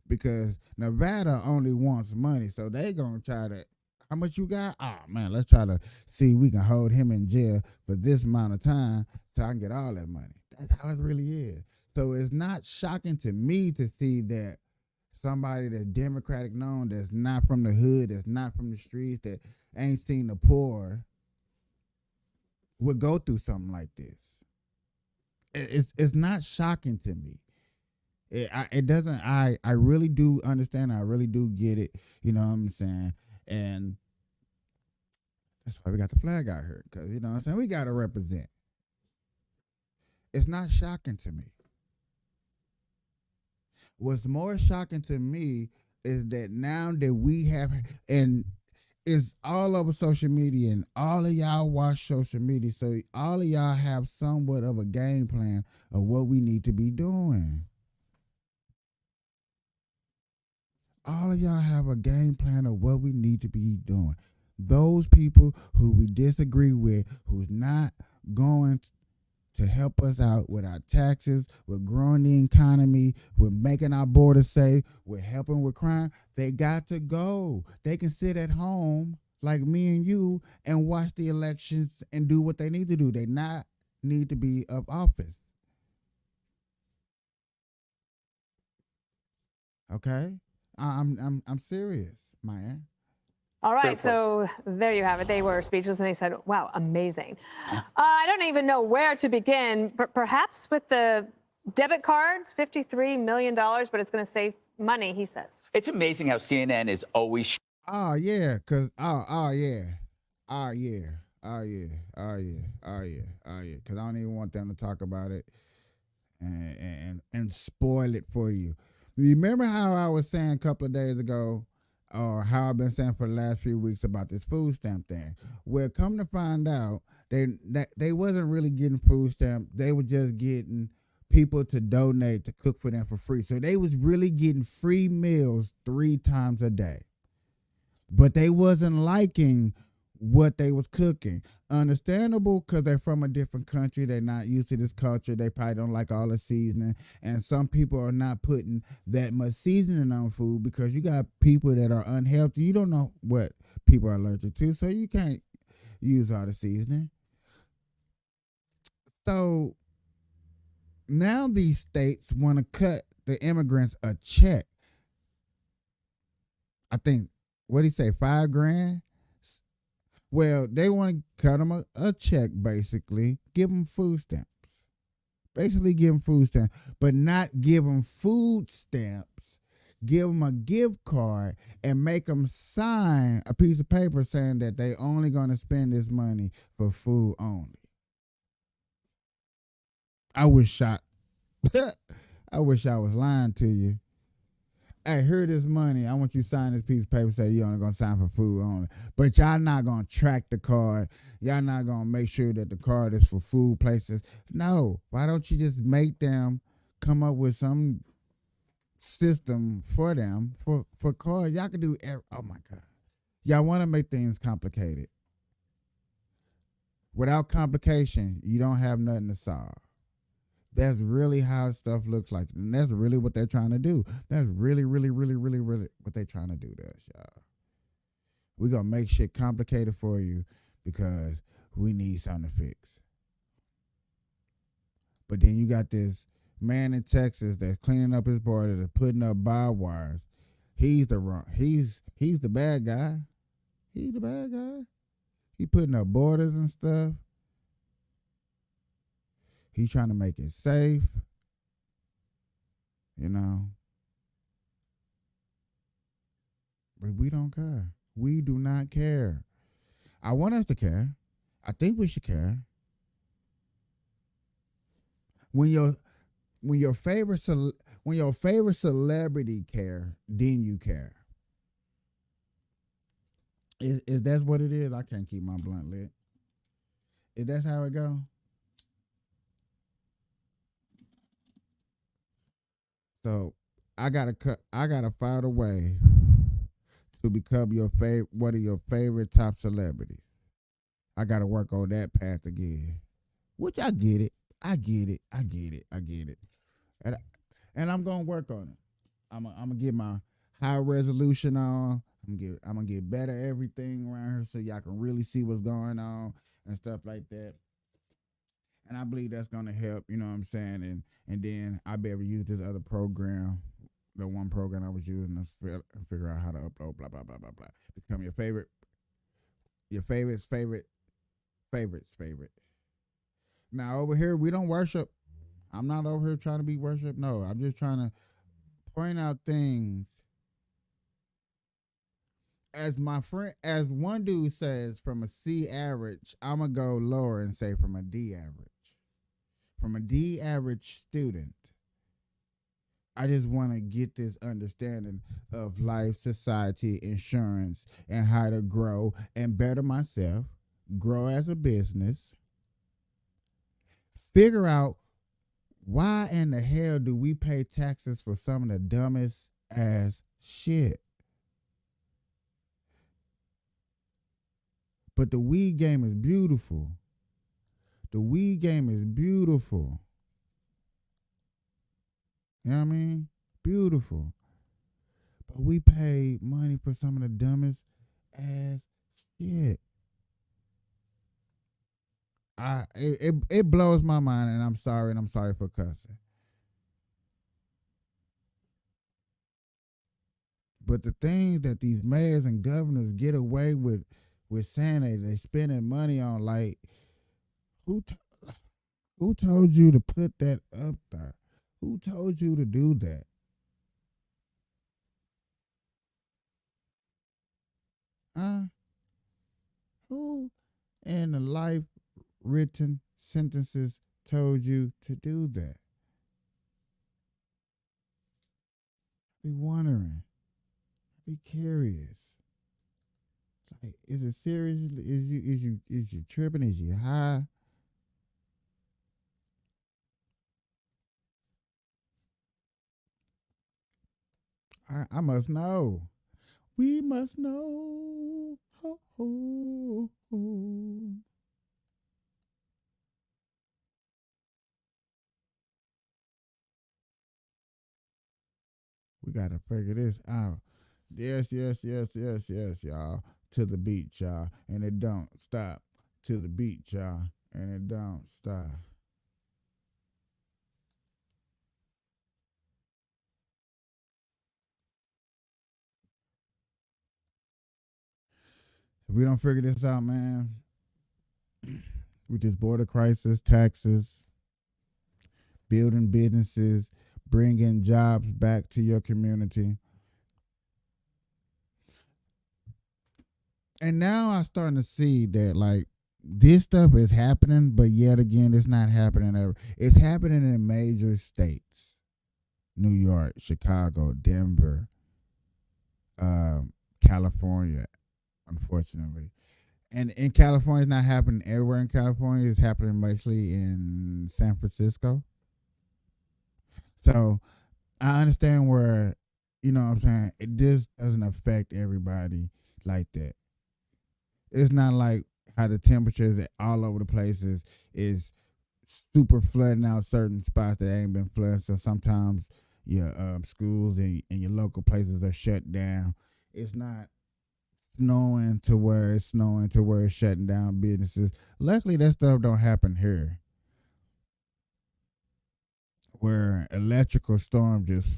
Because Nevada only wants money. So they going to try to, how much you got? Oh, man, let's try to see if we can hold him in jail for this amount of time so I can get all that money. That's how it really is. So it's not shocking to me to see that somebody that's Democratic known, that's not from the hood, that's not from the streets, that ain't seen the poor, would go through something like this. It's not shocking to me. It doesn't. I really do understand. I really do get it. You know what I'm saying? And that's why we got the flag out here, because you know what I'm saying, we got to represent. It's not shocking to me. What's more shocking to me is that now that we have, and it's all over social media, and all of y'all watch social media, so all of y'all have somewhat of a game plan of what we need to be doing. All of y'all have a game plan of what we need to be doing. Those people who we disagree with, who's not going to help us out with our taxes, with growing the economy, with making our borders safe, with helping with crime, they got to go. They can sit at home like me and you and watch the elections and do what they need to do. They not need to be of office. Okay? I'm serious, man. All right, so there you have it. They were speechless, and they said, wow, amazing. I don't even know where to begin. Perhaps with the debit cards, $53 million, but it's going to save money, he says. It's amazing how CNN is always... Oh, yeah, because, because I don't even want them to talk about it and spoil it for you. Remember how I was saying a couple of days ago, or how I've been saying for the last few weeks about this food stamp thing? Well, come to find out, they wasn't really getting food stamp. They were just getting people to donate to cook for them for free. So they was really getting free meals 3 times a day. But they wasn't liking what they was cooking. Understandable, because they're from a different country. They're not used to this culture. They probably don't like all the seasoning. And some people are not putting that much seasoning on food, because you got people that are unhealthy. You don't know what people are allergic to, so you can't use all the seasoning. So now these states want to cut the immigrants a check. I think, what did he say, $5,000? Well, they want to cut them a check, basically, give them food stamps. Basically give them food stamps, but not give them food stamps. Give them a gift card and make them sign a piece of paper saying that they only going to spend this money for food only. I wish I was lying to you. Hey, here this money. I want you to sign this piece of paper, say you're only going to sign for food only. But y'all not going to track the card. Y'all not going to make sure that the card is for food places. No. Why don't you just make them come up with some system for them for cards? Y'all can do oh, my God. Y'all want to make things complicated. Without complication, you don't have nothing to solve. That's really how stuff looks like. And that's really what they're trying to do. That's really, really, really, really, really what they're trying to do to us, y'all. We're going to make shit complicated for you because we need something to fix. But then you got this man in Texas that's cleaning up his border, that's putting up barbed wires. He's the bad guy. He's the bad guy. He putting up borders and stuff. He's trying to make it safe, you know. But we don't care. We do not care. I want us to care. I think we should care. When your favorite celebrity care, then you care. Is that what it is? I can't keep my blunt lit. Is that how it go? So I gotta find a way to become one of your favorite top celebrities. I gotta work on that path again. Which I get it. I get it. And I'm gonna work on it. I'm gonna get my high resolution on. I'm gonna get better at everything around here so y'all can really see what's going on and stuff like that. And I believe that's gonna help, you know what I'm saying? And then I'll be able to use this other program, the one program I was using to figure out how to upload, blah, blah, blah, blah, blah. Become your favorite's favorite. Now over here we don't worship. I'm not over here trying to be worshiped. No, I'm just trying to point out things. As one dude says, from a C average, I'm going to go lower and say from a D average. From a D average student, I just want to get this understanding of life, society, insurance, and how to grow and better myself, grow as a business, figure out why in the hell do we pay taxes for some of the dumbest ass shit. But the weed game is beautiful. The weed game is beautiful. You know what I mean? Beautiful. But we pay money for some of the dumbest ass shit. It blows my mind, and I'm sorry for cussing. But the things that these mayors and governors get away with saying they spending money on, like, who told you to put that up there? Who told you to do that? Who in the life written sentences told you to do that? Be wondering. Be curious. Like, is it serious? Is you tripping? Is you high? I must know. We must know. Ho, ho, ho. We gotta figure this out. Yes, y'all. To the beach, y'all. And it don't stop. To the beach, y'all. And it don't stop. If we don't figure this out, man, with this border crisis, taxes, building businesses, bringing jobs back to your community. And now I'm starting to see that, like, this stuff is happening, but yet again, it's not happening ever. It's happening in major states. New York, Chicago, Denver, California, unfortunately. And in California, it's not happening everywhere in California. It's happening mostly in San Francisco. So I understand where, you know what I'm saying, it just doesn't affect everybody like that. It's not like how the temperatures all over the place is super flooding out certain spots that ain't been flooded. So sometimes your schools and your local places are shut down. It's not snowing to where it's shutting down businesses. Luckily, that stuff don't happen here, where electrical storm just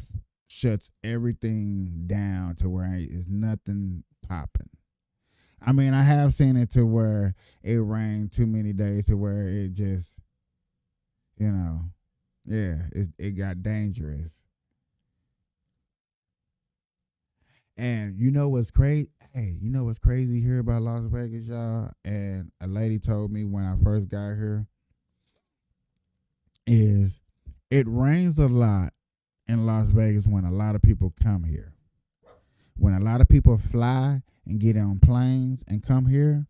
shuts everything down to where it's nothing popping. I mean, I have seen it to where it rained too many days to where it just, you know, yeah, it got dangerous. And you know what's crazy? Hey, you know what's crazy here about Las Vegas, y'all? And a lady told me when I first got here is it rains a lot in Las Vegas when a lot of people come here. When a lot of people fly and get on planes and come here,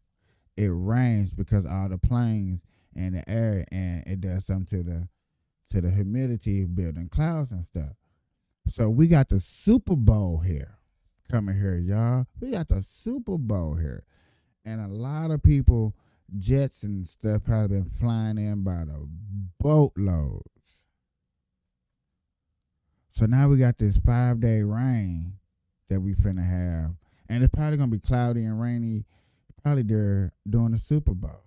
it rains because all the planes and the air, and it does something to the humidity, building clouds and stuff. So we got the Super Bowl here coming here, y'all. We got the Super Bowl here. And a lot of people, jets and stuff, have been flying in by the boatloads. So now we got this 5-day rain that we finna have. And it's probably going to be cloudy and rainy probably there during the Super Bowl.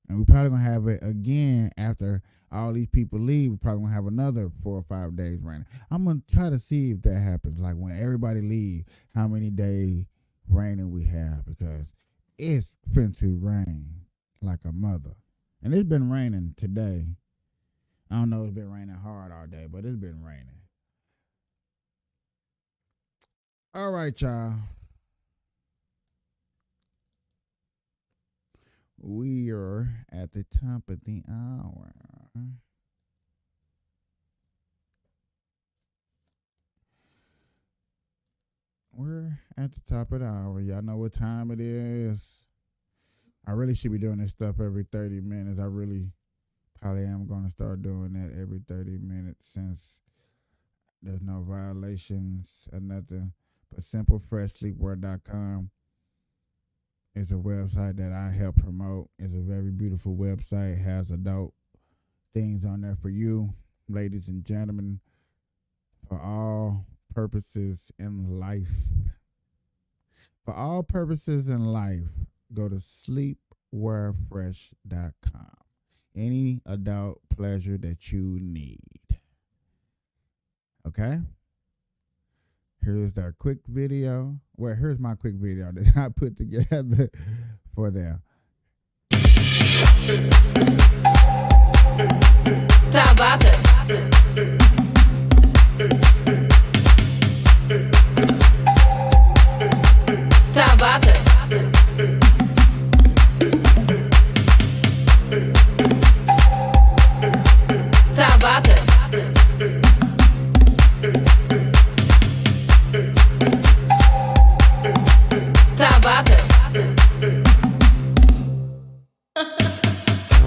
And we're probably going to have it again after all these people leave. We're probably going to have another 4 or 5 days raining. I'm going to try to see if that happens. Like when everybody leave, how many days raining we have. Because it's finna to rain like a mother. And it's been raining today. I don't know if it's been raining hard all day, but it's been raining. All right, y'all. We are at the top of the hour. We're at the top of the hour. Y'all know what time it is. I really should be doing this stuff every 30 minutes. I really probably am going to start doing that every 30 minutes since there's no violations or nothing. But SimpleFreshSleepwear.com is a website that I help promote. It's a very beautiful website. It has adult things on there for you, ladies and gentlemen, for all purposes in life. For all purposes in life, go to SleepwearFresh.com. Any adult pleasure that you need. Okay? Here's their quick video. Well, here's my quick video that I put together for them. Tabata. Tabata. Tabata. Tabata.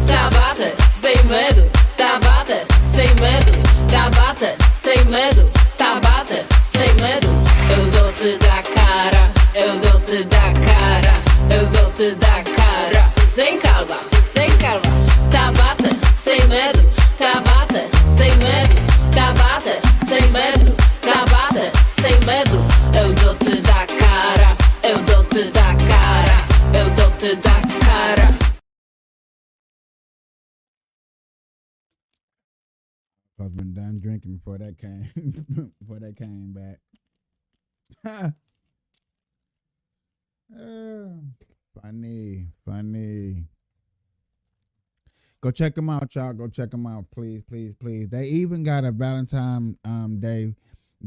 Tabata, sem medo. Tabata, sem medo. Tabata, sem medo. Tabata, sem medo. Eu dou-te da cara, eu dou-te da cara, eu dou-te da cara. Sem calma, sem calma. Tabata, sem medo. Tabata, sem medo. Tabata, sem medo. Tabata, sem medo. Eu dou-te da cara, eu dou-te da cara, eu dou-te da cara. I've been done drinking before that came back. Funny. Go check them out, y'all. Go check them out, please. They even got a Valentine Day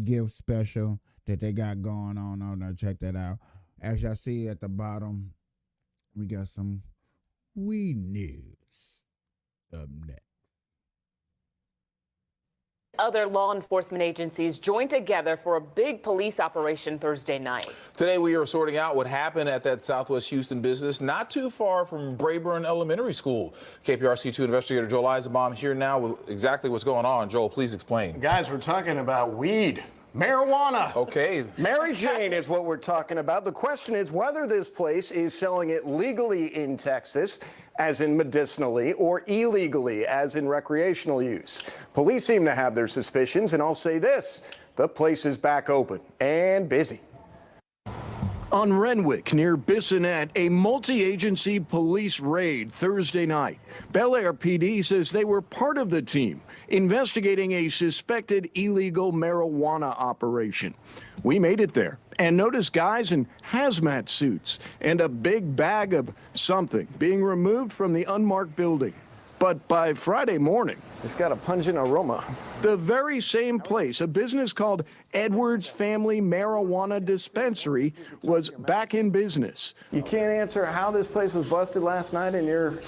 gift special that they got going on there. Check that out. As y'all see at the bottom, we got some weed news up next. Other law enforcement agencies joined together for a big police operation Thursday night. Today we are sorting out what happened at that Southwest Houston business not too far from Brayburn Elementary School. KPRC2 investigator Joel Eisenbaum here now with exactly what's going on. Joel, please explain. Guys, we're talking about weed. Marijuana. Okay. Mary Jane is what we're talking about. The question is whether this place is selling it legally in Texas, as in medicinally, or illegally, as in recreational use. Police seem to have their suspicions, and I'll say this, the place is back open and busy. On Renwick, near Bissonnette, a multi-agency police raid Thursday night. Bel Air PD says they were part of the team investigating a suspected illegal marijuana operation. We made it there and noticed guys in hazmat suits and a big bag of something being removed from the unmarked building. But by Friday morning, it's got a pungent aroma. The very same place, a business called Edwards Family Marijuana Dispensary, was back in business. You can't answer how this place was busted last night and you're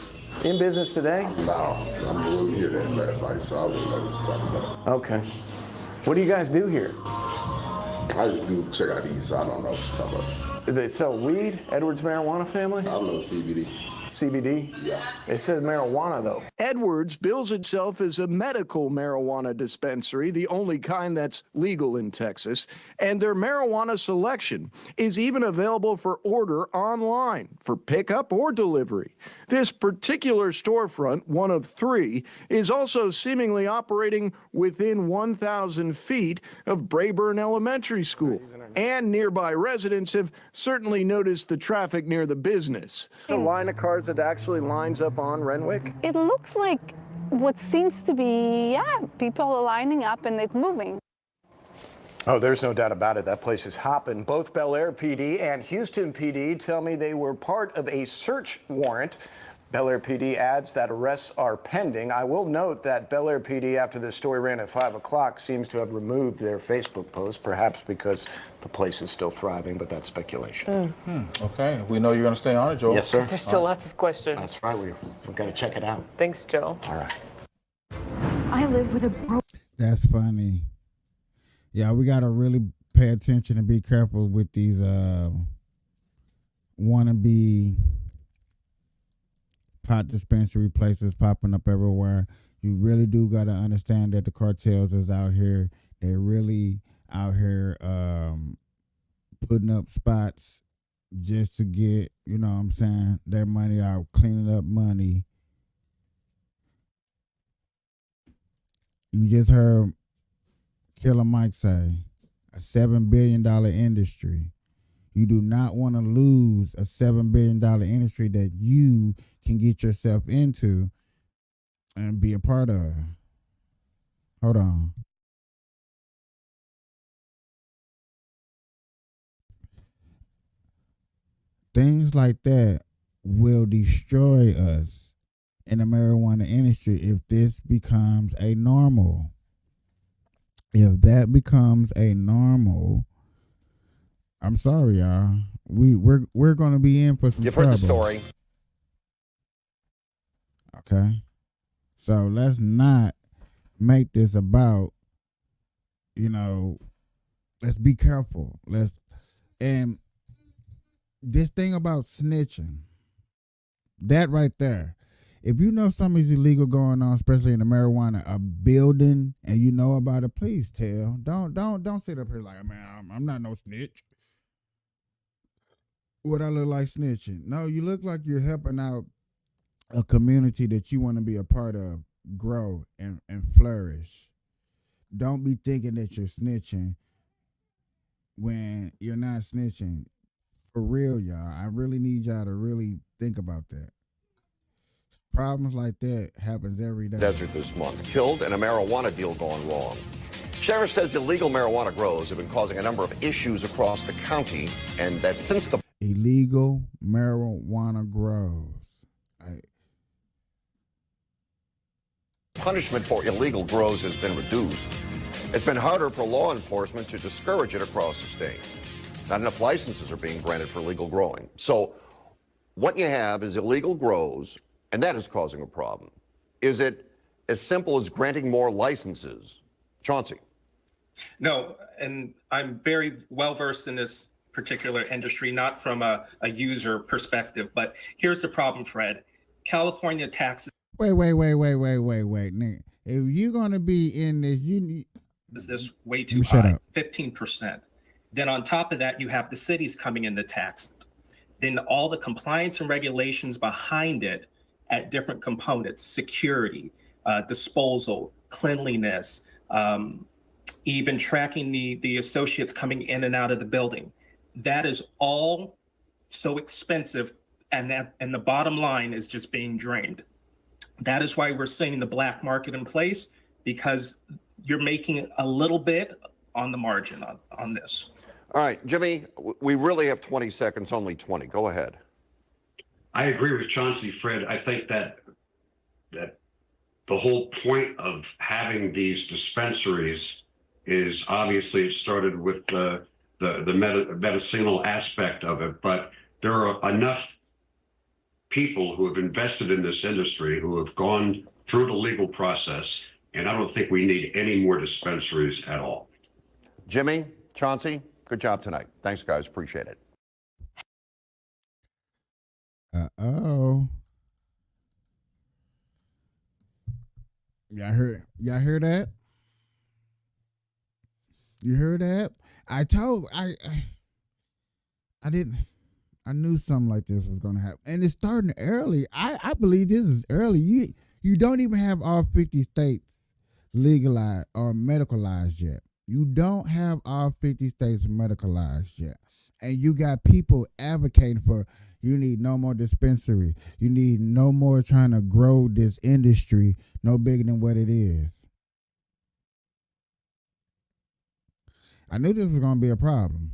in business today? No, I wasn't here that last night, so I wouldn't know what you're talking about. Okay. What do you guys do here? I just do check out these, so I don't know what you're talking about. They sell weed, Edwards Marijuana Family? I don't know CBD. CBD? Yeah. It says marijuana, though. Edwards bills itself as a medical marijuana dispensary, the only kind that's legal in Texas. And their marijuana selection is even available for order online for pickup or delivery. This particular storefront, one of 3, is also seemingly operating within 1,000 feet of Brayburn Elementary School. And nearby residents have certainly noticed the traffic near the business. The line of cars that actually lines up on Renwick? It looks like what seems to be, people are lining up and it's moving. Oh, there's no doubt about it. That place is hopping. Both Bel Air PD and Houston PD tell me they were part of a search warrant. Bel Air PD adds that arrests are pending. I will note that Bel Air PD, after this story ran at 5 o'clock, seems to have removed their Facebook post, perhaps because the place is still thriving, but that's speculation. Okay, we know you're going to stay on it, Joel. Yes, sir. There's still lots of questions. That's right. We've got to check it out. Thanks, Joe. All right. I live with a broken... That's funny. Yeah, we got to really pay attention and be careful with these wannabe pot dispensary places popping up everywhere. You really do got to understand that the cartels is out here. They're really out here putting up spots just to get, you know what I'm saying, their money out, cleaning up money. You just heard Killer Mike say, a $7 billion industry. You do not want to lose a $7 billion industry that you can get yourself into and be a part of. Hold on. Things like that will destroy us in the marijuana industry if this becomes a normal. If that becomes a normal, I'm sorry, y'all. We're going to be in for some trouble. You've heard the story. Okay. So let's not make this about, let's be careful. And this thing about snitching, that right there, if you know something's illegal going on, especially in the marijuana, a building, and you know about it, please tell. Don't sit up here like, man, I'm not no snitch. What I look like snitching? No, you look like you're helping out a community that you want to be a part of grow and flourish. Don't be thinking that you're snitching when you're not snitching. For real, y'all. I really need y'all to really think about that. Problems like that happens every day. Desert this month, killed and a marijuana deal gone wrong. Sheriff says illegal marijuana grows have been causing a number of issues across the county, and that since the illegal marijuana grows, punishment for illegal grows has been reduced, it's been harder for law enforcement to discourage it across the state. Not enough licenses are being granted for legal growing. So what you have is illegal grows, and that is causing a problem. Is it as simple as granting more licenses? Chauncey? No, and I'm very well versed in this particular industry, not from a user perspective, but here's the problem, Fred. California taxes. Wait. Nigga, if you're going to be in this, you need. Is this way too shut high? up. 15%. Then on top of that, you have the cities coming in to tax it. Then all the compliance and regulations behind it at different components, security, disposal, cleanliness, even tracking the associates coming in and out of the building. That is all so expensive, and the bottom line is just being drained. That is why we're seeing the black market in place, because you're making a little bit on the margin on this. All right, Jimmy, we really have 20 seconds, only 20. Go ahead. I agree with Chauncey, Fred. I think that the whole point of having these dispensaries is obviously it started with the medicinal aspect of it, but there are enough people who have invested in this industry who have gone through the legal process, and I don't think we need any more dispensaries at all. Jimmy, Chauncey, good job tonight. Thanks, guys. Appreciate it. Uh-oh. Y'all heard that? You heard that? I knew something like this was gonna happen. And it's starting early. I believe this is early. You don't even have all 50 states legalized or medicalized yet. You don't have all 50 states medicalized yet. And you got people advocating for you need no more dispensary. You need no more trying to grow this industry no bigger than what it is. I knew this was going to be a problem.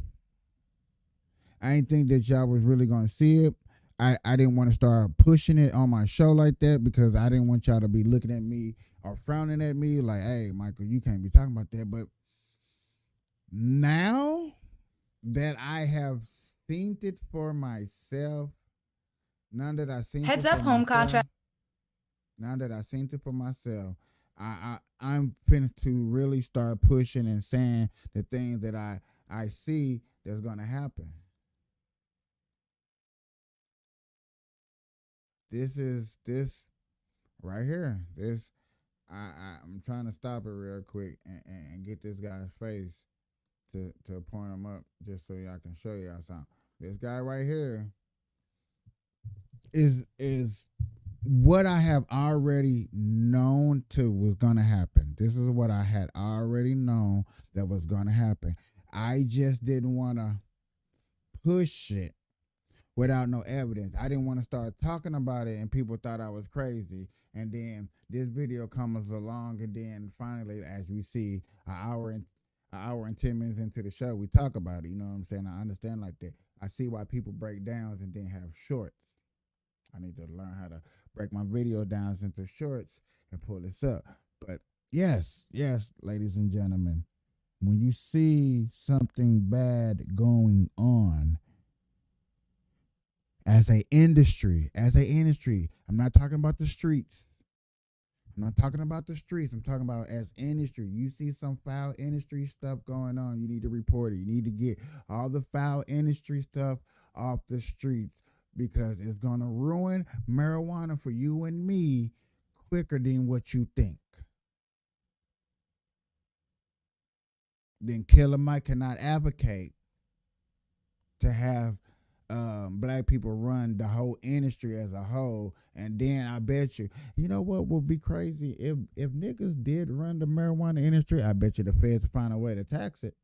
I didn't think that y'all was really going to see it. I didn't want to start pushing it on my show like that because I didn't want y'all to be looking at me or frowning at me like, hey, Michael, you can't be talking about that. But now that I have seen it for myself, now that I seen Heads it up, for home myself, contract. Now that I seen it for myself, I'm finna to really start pushing and saying the things that I see that's gonna happen. This right here. I'm trying to stop it real quick and get this guy's face to point him up just so y'all can show y'all something. This guy right here is what I have already known was gonna happen. This is what I had already known that was gonna happen. I just didn't want to push it without no evidence. I didn't want to start talking about it and people thought I was crazy. And then this video comes along, and then finally, as we see, an hour and 10 minutes into the show, we talk about it. You know what I'm saying? I understand like that. I see why people break downs and then have shorts. I need to learn how to break my video down into shorts and pull this up. But yes, ladies and gentlemen, when you see something bad going on as an industry, I'm not talking about the streets. I'm talking about as industry. You see some foul industry stuff going on, you need to report it. You need to get all the foul industry stuff off the streets because it's going to ruin marijuana for you and me quicker than what you think. Then Killer Mike cannot advocate to have black people run the whole industry as a whole, and then I bet you know what would be crazy if niggas did run the marijuana industry. I bet you the feds find a way to tax it.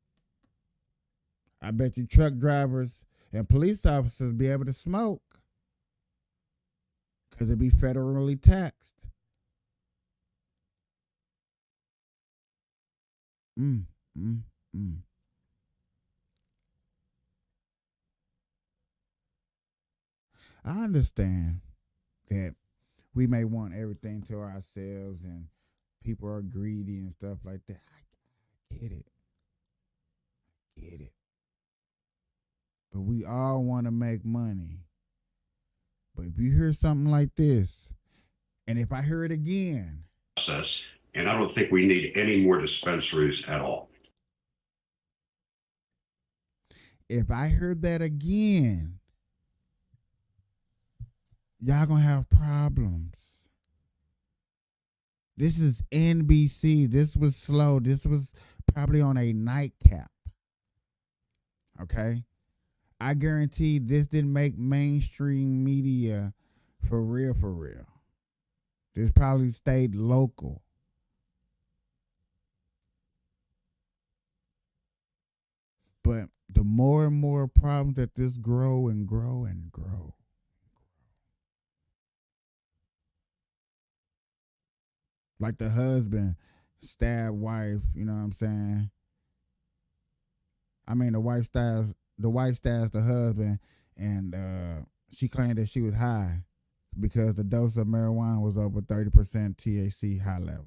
I bet you truck drivers and police officers be able to smoke because it'd be federally taxed. I understand that we may want everything to ourselves and people are greedy and stuff like that. I get it. But we all want to make money. But if you hear something like this, and if I hear it again, and I don't think we need any more dispensaries at all. If I heard that again, y'all gonna have problems. This is NBC. This was slow. This was probably on a nightcap. Okay? I guarantee this didn't make mainstream media for real. This probably stayed local. But the more and more problems that this grow and grow and grow. Like the husband stabbed wife, you know what I'm saying? I mean, the wife stabs the husband, and she claimed that she was high. because the dose of marijuana was over 30% THC high levels.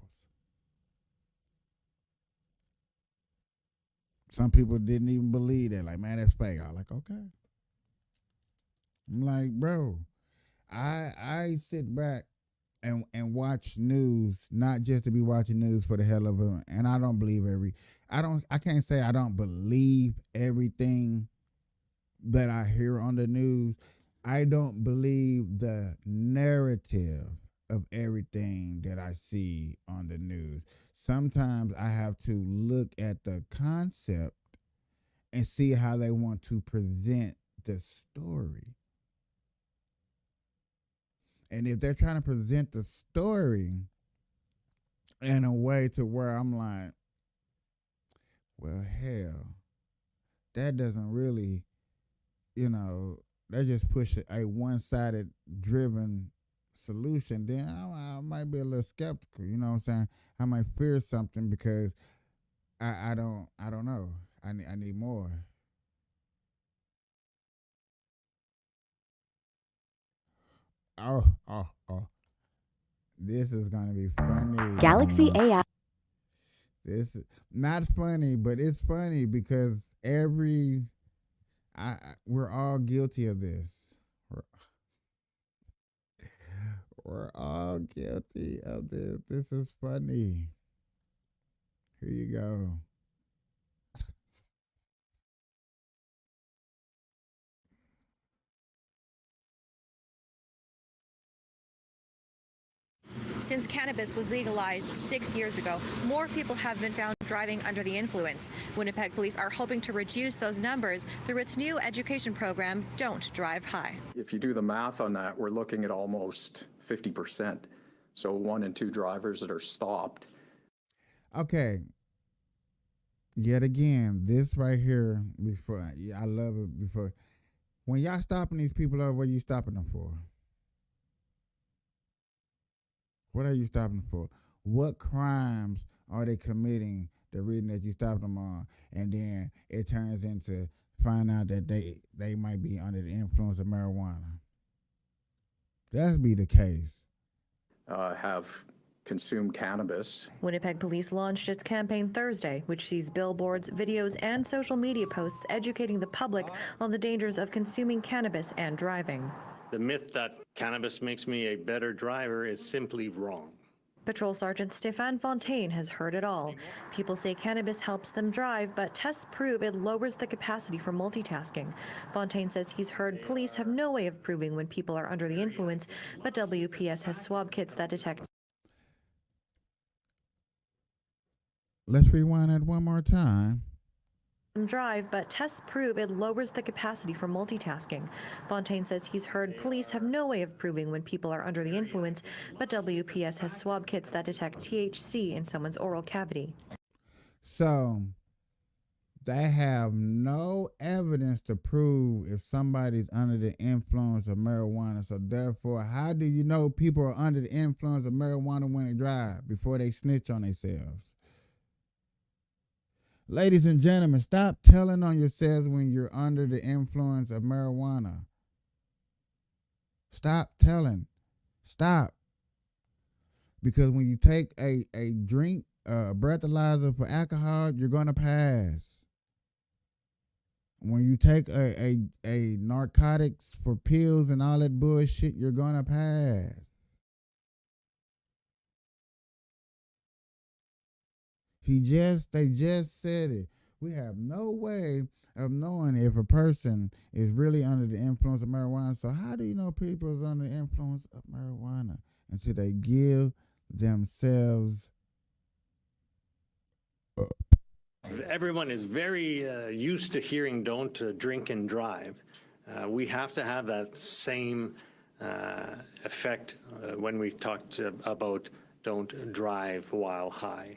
Some people didn't even believe that. Like, man, that's fake. I was like, okay. I'm like, bro, I sit back and watch news, not just to be watching news for the hell of it. And I don't believe I can't say I don't believe everything that I hear on the news. I don't believe the narrative of everything that I see on the news. Sometimes I have to look at the concept and see how they want to present the story. And if they're trying to present the story in a way to where I'm like, well, hell, that doesn't really, that just push a one-sided driven solution, then I might be a little skeptical. You know what I'm saying? I might fear something because I don't know. I need more. Oh. This is gonna be funny. Galaxy AI. This is not funny, but it's funny because we're all guilty of this. We're all guilty of this. This is funny. Here you go. Since cannabis was legalized 6 years ago, more people have been found driving under the influence. Winnipeg police are hoping to reduce those numbers through its new education program, Don't Drive High. If you do the math on that, we're looking at almost 50%. So 1 in 2 drivers that are stopped. Okay. Yet again, this right here, before, I love it before. When y'all stopping these people up, what are you stopping them for? What are you stopping them for? What crimes are they committing the reason that you stopped them on? And then it turns into find out that they might be under the influence of marijuana. That'd be the case. Have consumed cannabis. Winnipeg police launched its campaign Thursday, which sees billboards, videos, and social media posts educating the public on the dangers of consuming cannabis and driving. The myth that cannabis makes me a better driver is simply wrong. Patrol Sergeant Stéphane Fontaine has heard it all. People say cannabis helps them drive, but tests prove it lowers the capacity for multitasking. Fontaine says he's heard police have no way of proving when people are under the influence, but WPS has swab kits that detect. Let's rewind that one more time. Drive, but tests prove it lowers the capacity for multitasking. Fontaine says he's heard police have no way of proving when people are under the influence, but WPS has swab kits that detect THC in someone's oral cavity. So they have no evidence to prove if somebody's under the influence of marijuana. So therefore, how do you know people are under the influence of marijuana when they drive before they snitch on themselves? Ladies and gentlemen, stop telling on yourselves when you're under the influence of marijuana. Stop telling. Stop. Because when you take a drink, a breathalyzer for alcohol, you're going to pass. When you take a narcotics for pills and all that bullshit, you're going to pass. They just said it. We have no way of knowing if a person is really under the influence of marijuana. So how do you know people is under the influence of marijuana? Until they give themselves up. Everyone is very used to hearing don't drink and drive. We have to have that same effect when we talked about don't drive while high.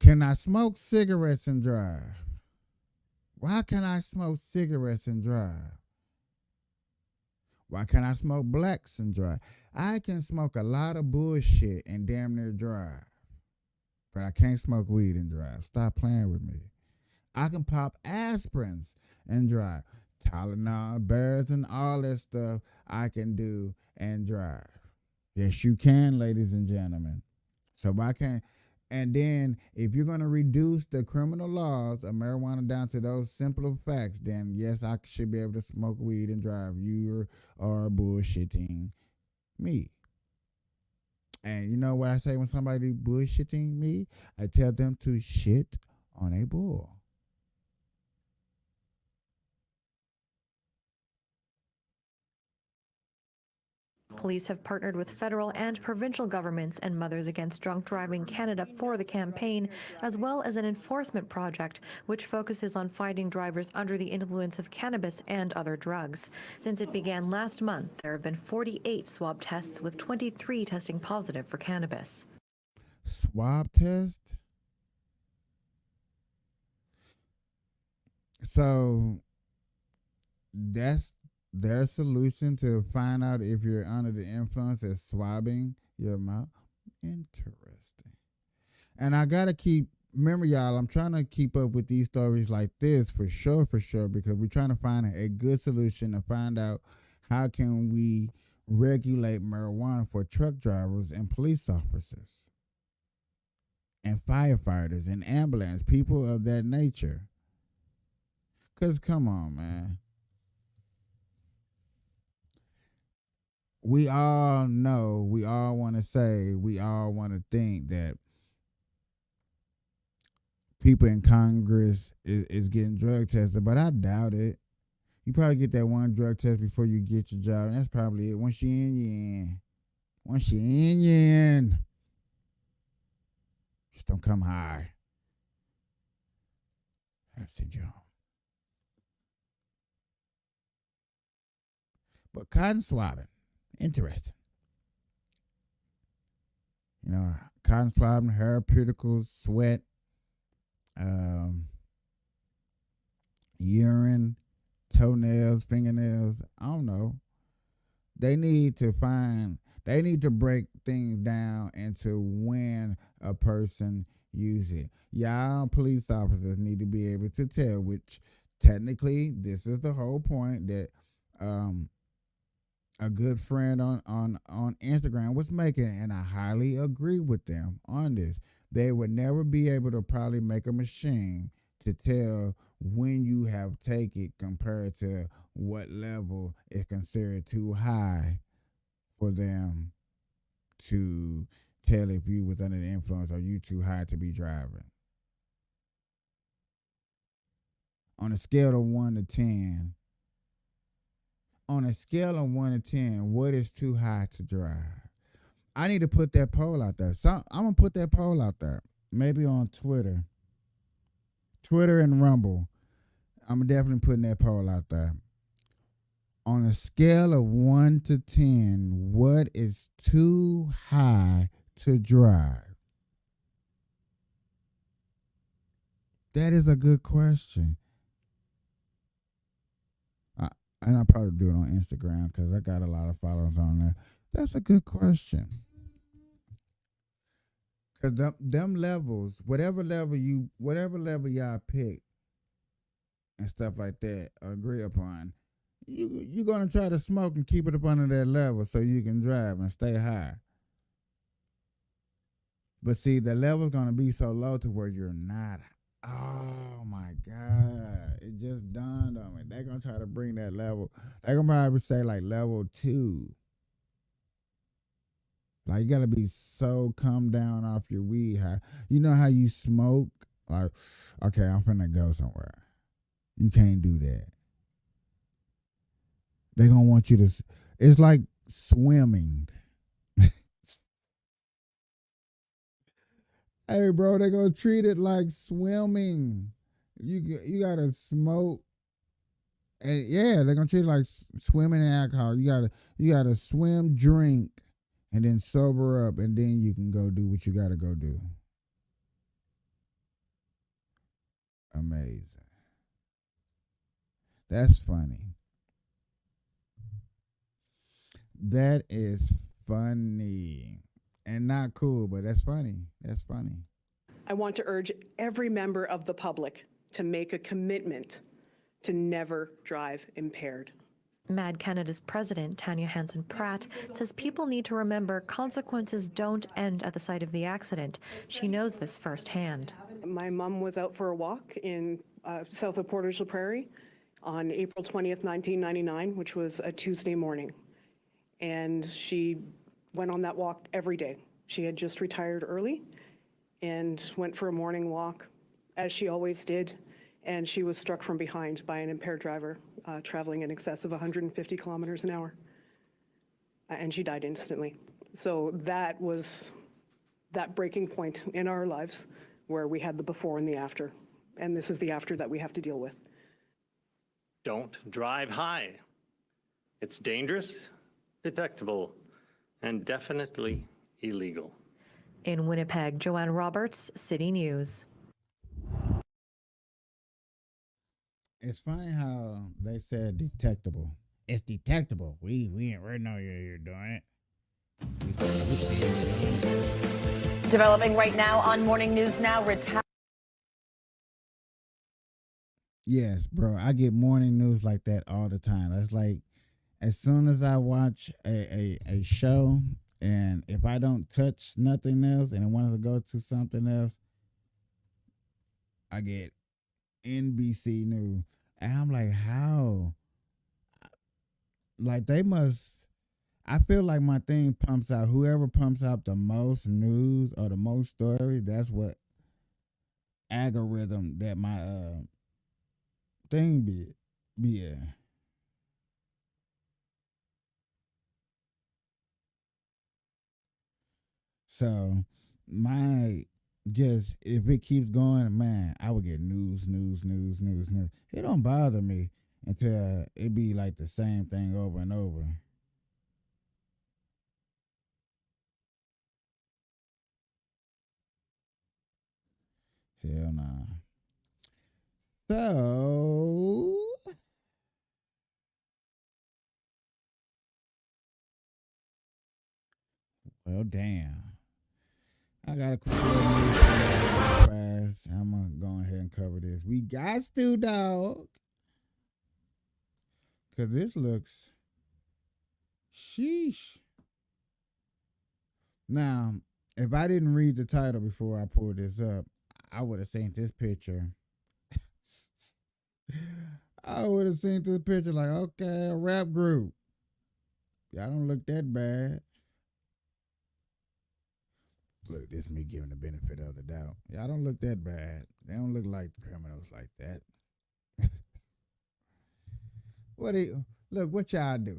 Can I smoke cigarettes and drive? Why can I smoke cigarettes and drive? Why can't I smoke blacks and drive? I can smoke a lot of bullshit and damn near drive. But I can't smoke weed and drive. Stop playing with me. I can pop aspirins and drive. Tylenol, bears, and all that stuff I can do and drive. Yes, you can, ladies and gentlemen. So I can. And then if you're going to reduce the criminal laws of marijuana down to those simpler facts, then yes, I should be able to smoke weed and drive. You are bullshitting me. And you know what I say when somebody bullshitting me? I tell them to shit on a bull. Police have partnered with federal and provincial governments and Mothers Against Drunk Driving Canada for the campaign, as well as an enforcement project which focuses on finding drivers under the influence of cannabis and other drugs. Since it began last month, there have been 48 swab tests, with 23 testing positive for cannabis. Swab test? So that's their solution to find out if you're under the influence is swabbing your mouth. Interesting. And I gotta remember, y'all, I'm trying to keep up with these stories like this for sure, because we're trying to find a good solution to find out how can we regulate marijuana for truck drivers and police officers and firefighters and ambulance, people of that nature. Because come on, man. We all know, we all want to say, we all want to think that people in Congress is getting drug tested, but I doubt it. You probably get that one drug test before you get your job, and that's probably it. Once you're in, you're in. Once you're in, you're in. Just don't come high. That's it, y'all. But cotton swabbing. Interesting. You know, cotton swabbing, therapeuticals, sweat, urine, toenails, fingernails. I don't know. They need to break things down into when a person uses it. Y'all police officers need to be able to tell, which technically this is the whole point that a good friend on Instagram was making, and I highly agree with them on this. They would never be able to probably make a machine to tell when you have taken it compared to what level is considered too high for them to tell if you was under the influence or you too high to be driving. On a scale of 1 to 10, on a scale of 1 to 10, what is too high to drive? I need to put that poll out there. So I'm going to put that poll out there. Maybe on Twitter. Twitter and Rumble. I'm definitely putting that poll out there. On a scale of 1 to 10, what is too high to drive? That is a good question. And I'll probably do it on Instagram because I got a lot of followers on there. That's a good question. Because them levels, whatever level y'all pick and stuff like that agree upon, you're going to try to smoke and keep it up under that level so you can drive and stay high. But see, the level's going to be so low to where you're not. Oh my God. It just dawned on me. They're going to try to bring that level. They're going to probably say like level 2. Like, you got to be so come down off your weed high. You know how you smoke? Like, okay, I'm finna go somewhere. You can't do that. They're going to want you to, it's like swimming. Hey, bro, they're going to treat it like swimming. You got to smoke. And yeah, they're going to treat it like swimming in alcohol. You gotta swim, drink, and then sober up, and then you can go do what you got to go do. Amazing. That's funny. That is funny. And not cool, but that's funny. That's funny. I want to urge every member of the public to make a commitment to never drive impaired. Mad Canada's president, Tanya Hansen Pratt, says people need to remember consequences don't end at the site of the accident. She knows this firsthand. My mom was out for a walk in south of Portage la Prairie on April 20th, 1999, which was a Tuesday morning. And she went on that walk every day. She had just retired early and went for a morning walk, as she always did. And she was struck from behind by an impaired driver traveling in excess of 150 kilometers an hour. And she died instantly. So that was that breaking point in our lives where we had the before and the after. And this is the after that we have to deal with. Don't drive high. It's dangerous, detectable, and definitely illegal. In Winnipeg, Joanne Roberts, City News. It's funny how they said detectable. It's detectable. We know you're doing it. We see it. Developing right now on Morning News Now. Yes, bro. I get morning news like that all the time. That's like, as soon as I watch a show, and if I don't touch nothing else and I want to go to something else, I get NBC News. And I'm like, how? Like, they must, I feel like my thing pumps out. Whoever pumps out the most news or the most stories, that's what algorithm that my thing be in. So my just, if it keeps going, man, I would get news. It don't bother me until it be like the same thing over and over. Hell nah. So well, damn. I got a quick little news fast. I'm gonna go ahead and cover this. We got to, dog. Cause this looks sheesh. Now, if I didn't read the title before I pulled this up, I would have seen this picture. I would have seen this picture like, okay, a rap group. Y'all don't look that bad. Look, this is me giving the benefit of the doubt. Y'all don't look that bad. They don't look like criminals like that. What y'all do?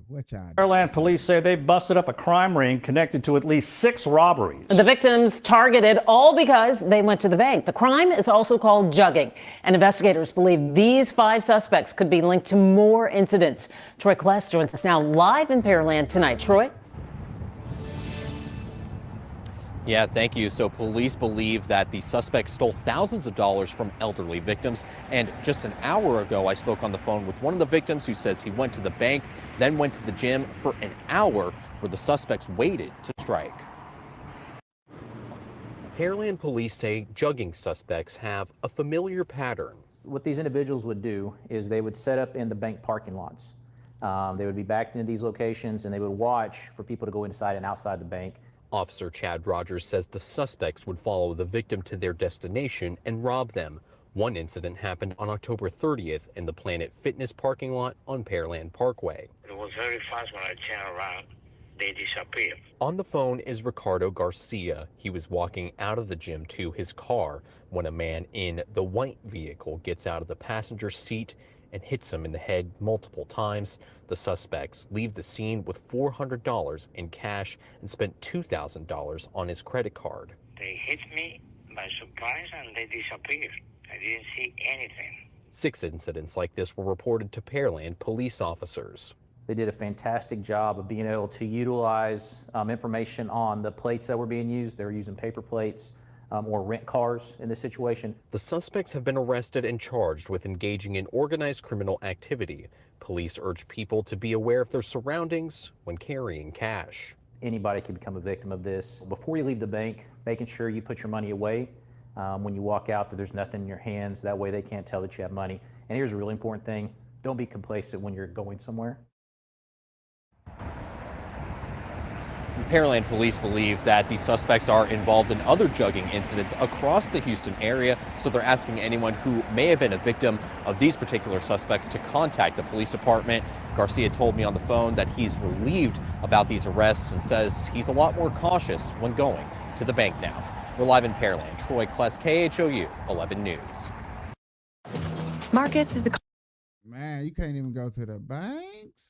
Pearland police say they busted up a crime ring connected to at least 6 robberies. The victims targeted all because they went to the bank. The crime is also called jugging, and investigators believe these 5 suspects could be linked to more incidents. Troy Kless joins us now live in Pearland tonight. Troy? Yeah, thank you. So police believe that the suspects stole thousands of dollars from elderly victims. And just an hour ago, I spoke on the phone with one of the victims who says he went to the bank, then went to the gym for an hour where the suspects waited to strike. Pearland police say jugging suspects have a familiar pattern. What these individuals would do is they would set up in the bank parking lots. They would be backed into these locations and they would watch for people to go inside and outside the bank. Officer Chad Rogers says the suspects would follow the victim to their destination and rob them. One incident happened on October 30th in the Planet Fitness parking lot on Pearland Parkway. It was very fast when I turned around. They disappeared. On the phone is Ricardo Garcia. He was walking out of the gym to his car when a man in the white vehicle gets out of the passenger seat and hits him in the head multiple times. The suspects leave the scene with $400 in cash and spent $2,000 on his credit card. They hit me by surprise and they disappeared. I didn't see anything. 6 incidents like this were reported to Pearland police officers. They did a fantastic job of being able to utilize information on the plates that were being used. They were using paper plates or rent cars in this situation. The suspects have been arrested and charged with engaging in organized criminal activity. Police urge people to be aware of their surroundings when carrying cash. Anybody can become a victim of this. Before you leave the bank, making sure you put your money away. When you walk out, that there's nothing in your hands. That way they can't tell that you have money. And here's a really important thing. Don't be complacent when you're going somewhere. Pearland police believe that the suspects are involved in other jugging incidents across the Houston area, so they're asking anyone who may have been a victim of these particular suspects to contact the police department. Garcia told me on the phone that he's relieved about these arrests and says he's a lot more cautious when going to the bank now. We're live in Pearland. Troy Kless, KHOU 11 News. Marcus is a... Man, you can't even go to the banks.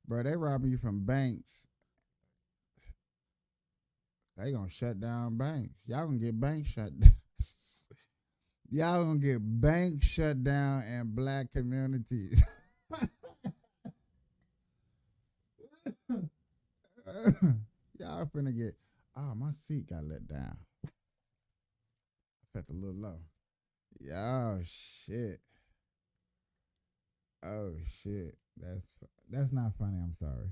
Bro, they robbing you from banks. They gonna shut down banks. Y'all gonna get banks shut down. Y'all gonna get banks shut down in black communities. Y'all finna get... Oh, my seat got let down. I felt a little low. Oh, shit. Oh, shit. That's not funny. I'm sorry.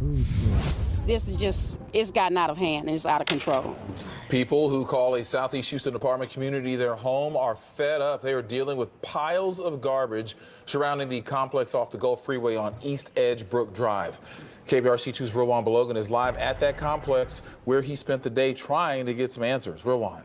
Ooh, shit. This is just, it's gotten out of hand and it's out of control. People who call a Southeast Houston apartment community their home are fed up. They are dealing with piles of garbage surrounding the complex off the Gulf Freeway on East Edge Brook Drive. KPRC2's Rowan Belogan is live at that complex where he spent the day trying to get some answers. Rowan.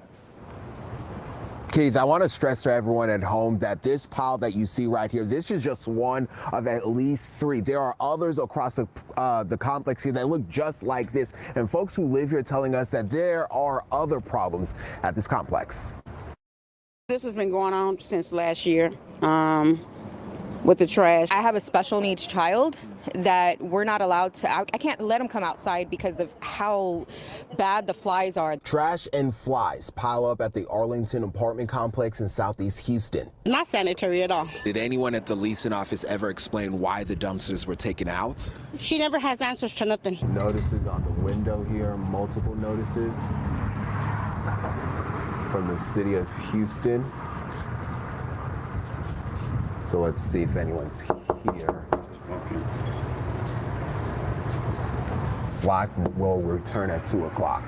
Keith, I want to stress to everyone at home that this pile that you see right here, this is just one of at least 3. There are others across the complex here that look just like this. And folks who live here telling us that there are other problems at this complex. This has been going on since last year with the trash. I have a special needs child that we're not allowed to, I can't let him come outside because of how bad the flies are. Trash and flies pile up at the Arlington apartment complex in Southeast Houston. Not sanitary at all. Did anyone at the leasing office ever explain why the dumpsters were taken out? She never has answers to nothing. Notices on the window here, multiple notices from the city of Houston. So let's see if anyone's here. It's locked. We'll return at 2 o'clock.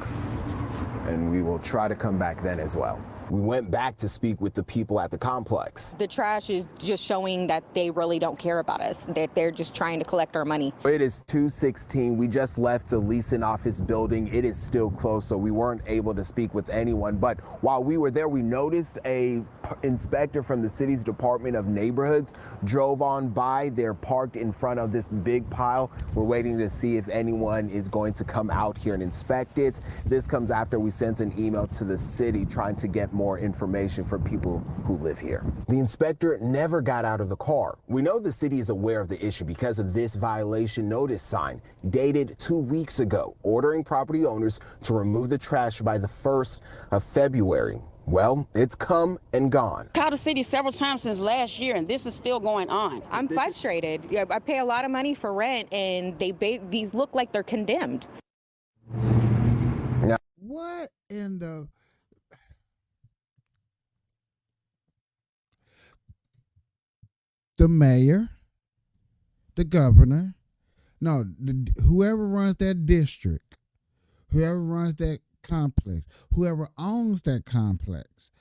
And we will try to come back then as well. We went back to speak with the people at the complex. The trash is just showing that they really don't care about us, that they're just trying to collect our money. It is 2:16. We just left the leasing office building. It is still closed, so we weren't able to speak with anyone. But while we were there, we noticed a inspector from the city's Department of Neighborhoods drove on by. They're parked in front of this big pile. We're waiting to see if anyone is going to come out here and inspect it. This comes after we sent an email to the city trying to get more information from people who live here. The inspector never got out of the car. We know the city is aware of the issue because of this violation notice sign dated 2 weeks ago, ordering property owners to remove the trash by the 1st of February. Well, it's come and gone. Called the city several times since last year, and this is still going on. I'm frustrated. I pay a lot of money for rent, and these look like they're condemned. Now, what in the... The mayor, the governor, no, whoever runs that district, whoever runs that complex, whoever owns that complex,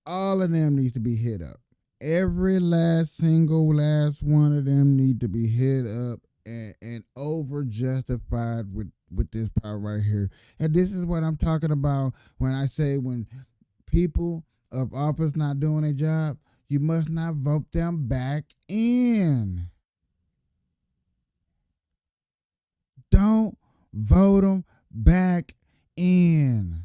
all of them needs to be hit up. Every last one of them need to be hit up and over justified with this part right here. And this is what I'm talking about when I say when people of office not doing their job, you must not vote them back in. Don't vote them back in.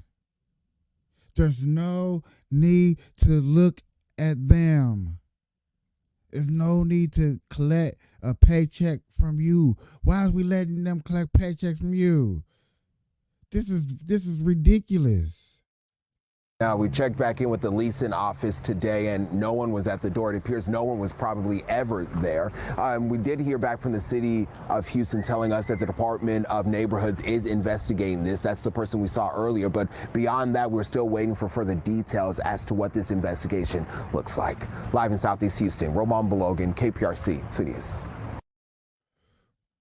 There's no need to look at them. There's no need to collect a paycheck from you. Why are we letting them collect paychecks from you? This is ridiculous. Now, we checked back in with the leasing office today, and no one was at the door. It appears no one was probably ever there. We did hear back from the city of Houston telling us that the Department of Neighborhoods is investigating this. That's the person we saw earlier. But beyond that, we're still waiting for further details as to what this investigation looks like. Live in Southeast Houston, Roman Belogan, KPRC 2 News.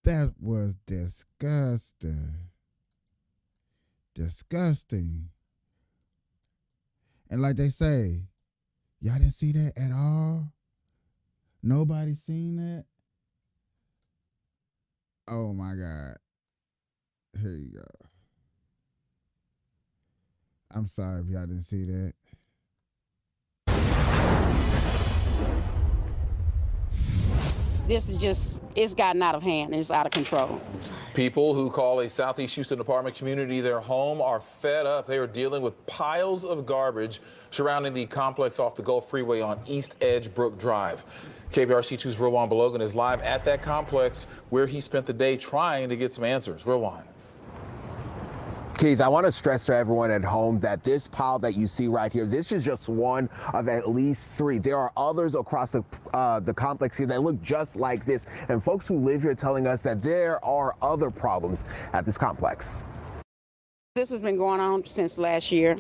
That was disgusting. Disgusting. And like they say, y'all didn't see that at all? Nobody seen that? Oh my God. Here you go. I'm sorry if y'all didn't see that. This is just, it's gotten out of hand and it's out of control. People who call a Southeast Houston apartment community their home are fed up. They are dealing with piles of garbage surrounding the complex off the Gulf Freeway on East Edge Brook Drive. KPRC2's Rowan Belogan is live at that complex where he spent the day trying to get some answers. Rowan. Keith, I want to stress to everyone at home that this pile that you see right here, this is just one of at least 3. There are others across the complex here that look just like this. And folks who live here telling us that there are other problems at this complex. This has been going on since last year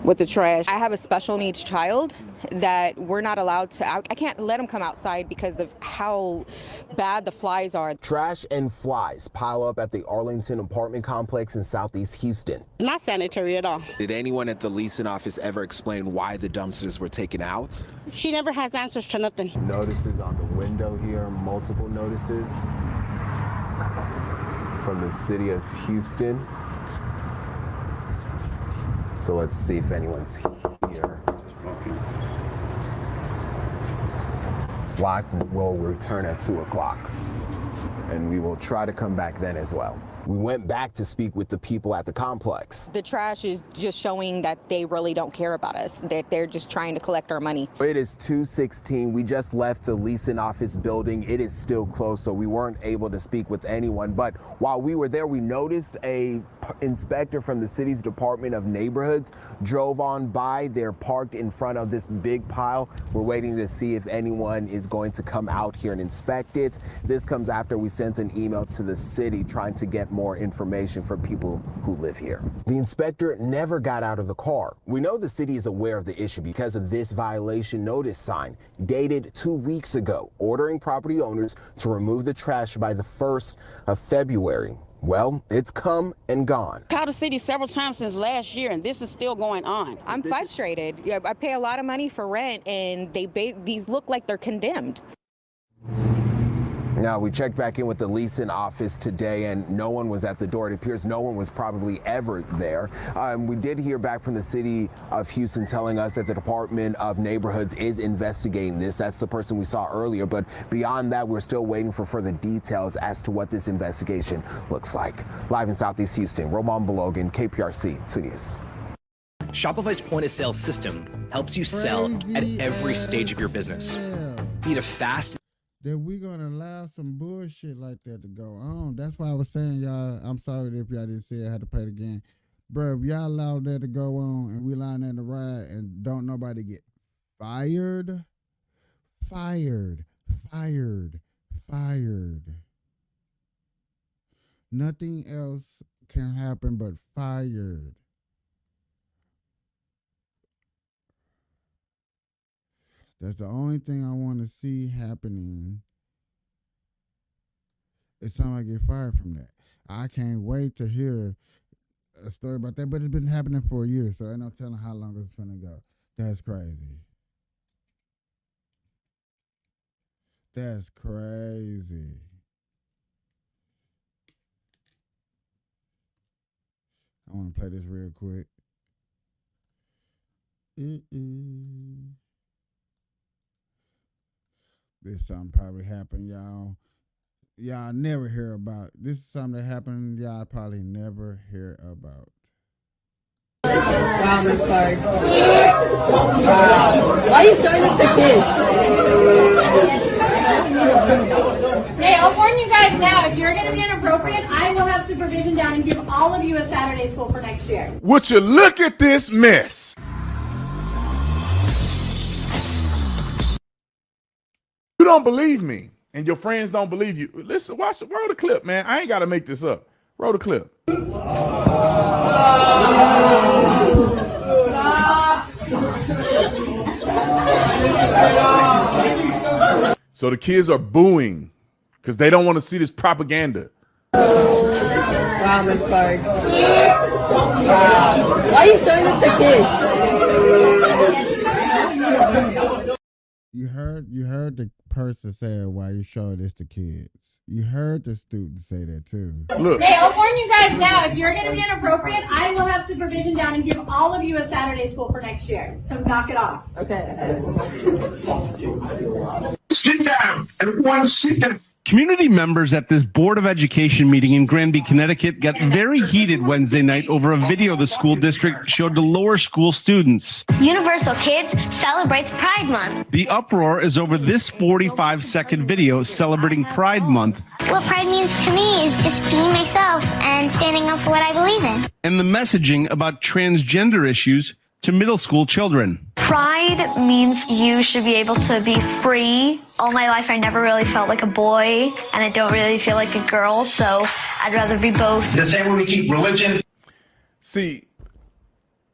with the trash. I have a special needs child that we're not allowed to, I can't let him come outside because of how bad the flies are. Trash and flies pile up at the Arlington apartment complex in Southeast Houston. Not sanitary at all. Did anyone at the leasing office ever explain why the dumpsters were taken out? She never has answers to nothing. Notices on the window here, multiple notices from the city of Houston. So let's see if anyone's here. It's locked. We'll return at 2 o'clock. And we will try to come back then as well. We went back to speak with the people at the complex. The trash is just showing that they really don't care about us, that they're just trying to collect our money. It is 2:16. We just left the leasing office building. It is still closed, so we weren't able to speak with anyone. But while we were there, we noticed a inspector from the city's Department of Neighborhoods drove on by. They're parked in front of this big pile. We're waiting to see if anyone is going to come out here and inspect it. This comes after we sent an email to the city trying to get more information from people who live here. The inspector never got out of the car. We know the city is aware of the issue because of this violation notice sign dated 2 weeks ago, ordering property owners to remove the trash by the 1st of February. Well, it's come and gone. Called the city several times since last year, and this is still going on. I'm frustrated. Yeah, I pay a lot of money for rent, and these look like they're condemned. Now, we checked back in with the leasing office today, and no one was at the door. It appears no one was probably ever there. We did hear back from the city of Houston telling us that the Department of Neighborhoods is investigating this. That's the person we saw earlier. But beyond that, we're still waiting for further details as to what this investigation looks like. Live in Southeast Houston, Roman Belogan, KPRC 2 News. Shopify's point-of-sale system helps you sell at every stage of your business. Need a fast... That we gonna allow some bullshit like that to go on. That's why I was saying, y'all, I'm sorry if y'all didn't see it, I had to play it again. Bro, if y'all allow that to go on and we line in the ride and don't nobody get fired, nothing else can happen but fired. That's the only thing I want to see happening is somebody get fired from that. I can't wait to hear a story about that, but it's been happening for a year, so ain't no telling how long it's going to go. That's crazy. That's crazy. I want to play this real quick. This something probably happened, y'all. Y'all never hear about. This is something that happened y'all probably never hear about. Wow, Miss Clark. Wow. Why are you starting with the kids? Hey, I'll warn you guys now, if you're going to be inappropriate, I will have supervision down and give all of you a Saturday school for next year. Would you look at this mess? You don't believe me, and your friends don't believe you. Listen, roll the clip, man. I ain't got to make this up. Roll the clip. So the kids are booing because they don't want to see this propaganda. Wow, Miss Clark. Wow. Why are you showing this to kids? You heard the person say why you showing this to kids. You heard the student say that too. Look. Hey, I'll warn you guys now, if you're going to be inappropriate, I will have supervision down and give all of you a Saturday school for next year. So knock it off. Okay. Sit down. Everyone sit down. Community members at this Board of Education meeting in Granby, Connecticut got very heated Wednesday night over a video the school district showed to lower school students. Universal Kids celebrates Pride Month. The uproar is over this 45-second video celebrating Pride Month. What Pride means to me is just being myself and standing up for what I believe in. And the messaging about transgender issues to middle school children. Pride means you should be able to be free. All my life, I never really felt like a boy, and I don't really feel like a girl, so I'd rather be both. The same way we keep religion. See,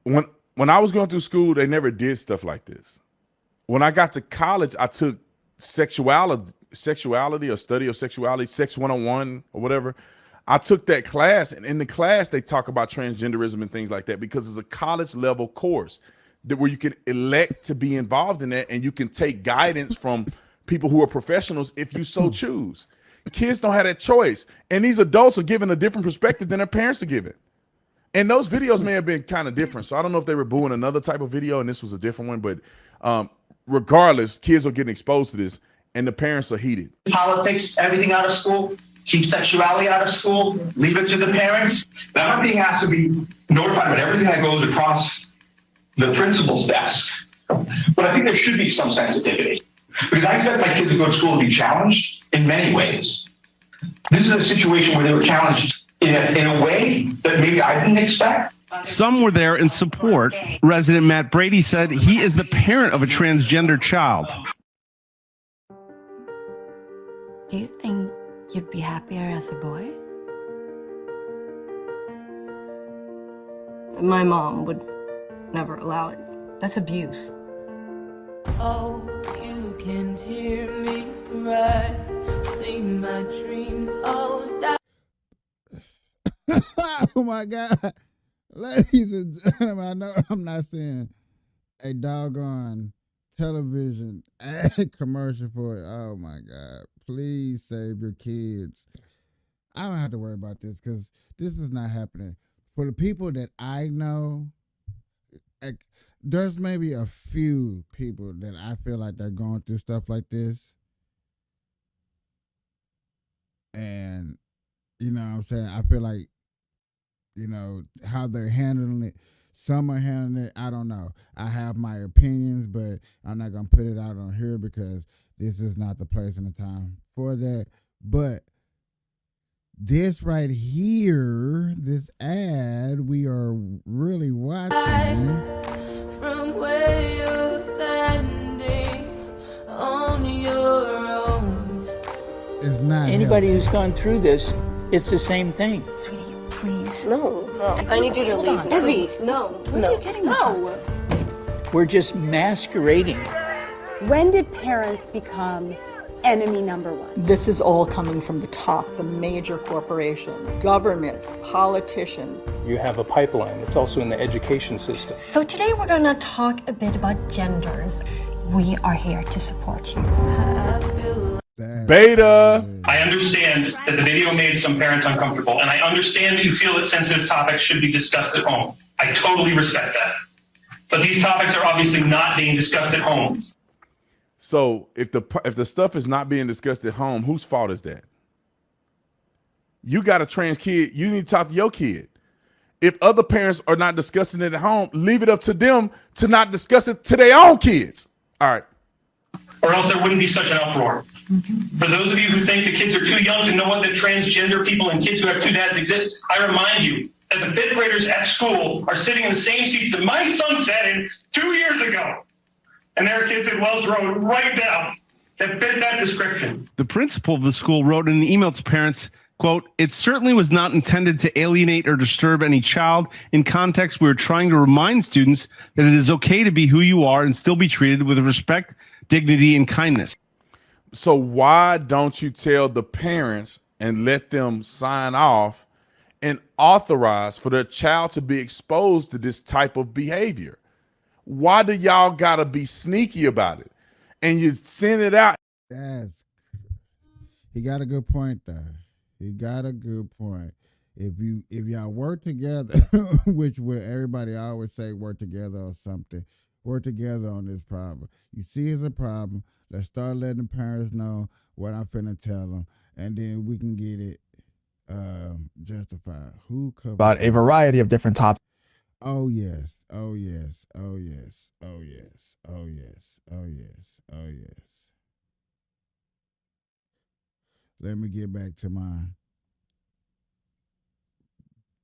when I was going through school, they never did stuff like this. When I got to college, I took sexuality or study of sexuality, Sex 101 or whatever. I took that class, and in the class, they talk about transgenderism and things like that because it's a college level course where you can elect to be involved in that, and you can take guidance from people who are professionals if you so choose. Kids don't have that choice, and these adults are given a different perspective than their parents are given. And those videos may have been kind of different, so I don't know if they were booing another type of video and this was a different one, but regardless, kids are getting exposed to this, and the parents are heated. Politics, everything out of school. Keep sexuality out of school. Leave it to the parents. Now, everybody has to be notified about everything that goes across the principal's desk. But I think there should be some sensitivity because I expect my kids to go to school to be challenged in many ways. This is a situation where they were challenged in a way that maybe I didn't expect. Some were there in support. Resident Matt Brady said he is the parent of a transgender child. Do you think you'd be happier as a boy? My mom would never allow it. That's abuse. Oh, you can't hear me cry. See my dreams all die. Oh my God. Ladies and gentlemen, I know I'm not seeing a doggone television ad commercial for it. Oh my God. Please save your kids. I don't have to worry about this because this is not happening. For the people that I know, there's maybe a few people that I feel like they're going through stuff like this. And, you know what I'm saying? I feel like, you know, how they're handling it. Some are handling it. I don't know. I have my opinions, but I'm not going to put it out on here because this is not the place and the time for that. But this right here, this ad we are really watching. From where you're standing on your own. It's not anybody who's gone through this, it's the same thing. Sweetie, please. No. I need you to leave. Evie, no. Where are you getting this from? We're just masquerading. When did parents become enemy number one? This is all coming from the top, the major corporations, governments, politicians. You have a pipeline. It's also in the education system. So today we're going to talk a bit about genders. We are here to support you. Beta. I understand that the video made some parents uncomfortable, and I understand that you feel that sensitive topics should be discussed at home. I totally respect that. But these topics are obviously not being discussed at home. So if the stuff is not being discussed at home, whose fault is that? You got a trans kid, you need to talk to your kid. If other parents are not discussing it at home, leave it up to them to not discuss it to their own kids. All right. Or else there wouldn't be such an uproar. For those of you who think the kids are too young to know what the transgender people and kids who have two dads exist, I remind you that the fifth graders at school are sitting in the same seats that my son sat in 2 years ago. And there are kids at Wells Road right now that fit that description. The principal of the school wrote in an email to parents, quote, "It certainly was not intended to alienate or disturb any child. In context, we are trying to remind students that it is okay to be who you are and still be treated with respect, dignity, and kindness." So why don't you tell the parents and let them sign off and authorize for their child to be exposed to this type of behavior? Why do y'all gotta be sneaky about it? And you send it out. He got a good point there. He got a good point. If y'all work together, which where everybody always say work together or something, work together on this problem. You see it's a problem. Let's start letting the parents know what I'm finna tell them, and then we can get it justified. Who covered about a variety of different topics. Oh yes. Oh yes. Oh yes. Oh yes. Oh yes. Oh yes. Oh yes. Let me get back to my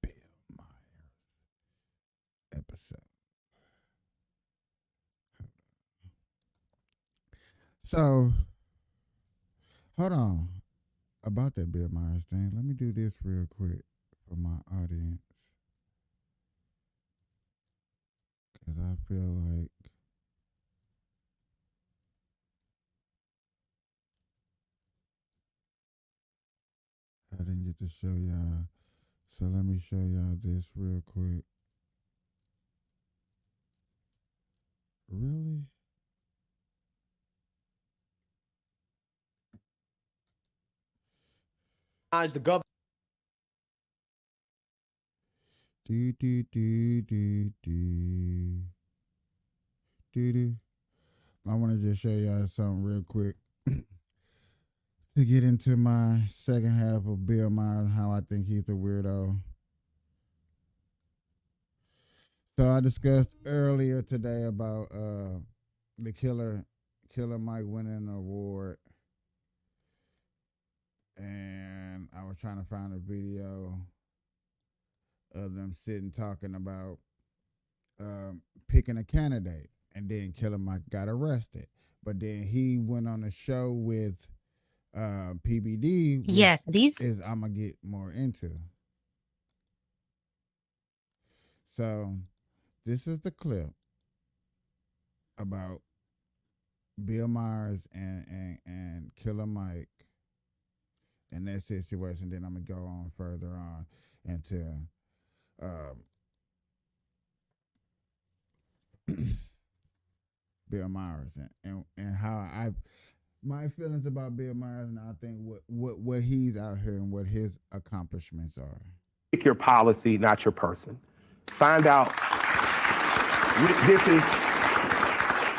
Bill Myers episode. So, hold on. About that Bill Myers thing, let me do this real quick for my audience. Because I feel like I didn't get to show y'all. So let me show y'all this real quick. Really? The government. Do. I want to just show y'all something real quick to get into my second half of Bill Myers, how I think he's a weirdo. So I discussed earlier today about the Killer Mike winning an award. And I was trying to find a video of them sitting talking about picking a candidate, and then Killer Mike got arrested. But then he went on a show with PBD. Yes, these is I'm gonna get more into. So this is the clip about Bill Myers and Killer Mike in that situation. Then I'm gonna go on further on into Bill Myers and how my feelings about Bill Myers, and I think what he's out here and what his accomplishments are. Pick your policy, not your person. Find out.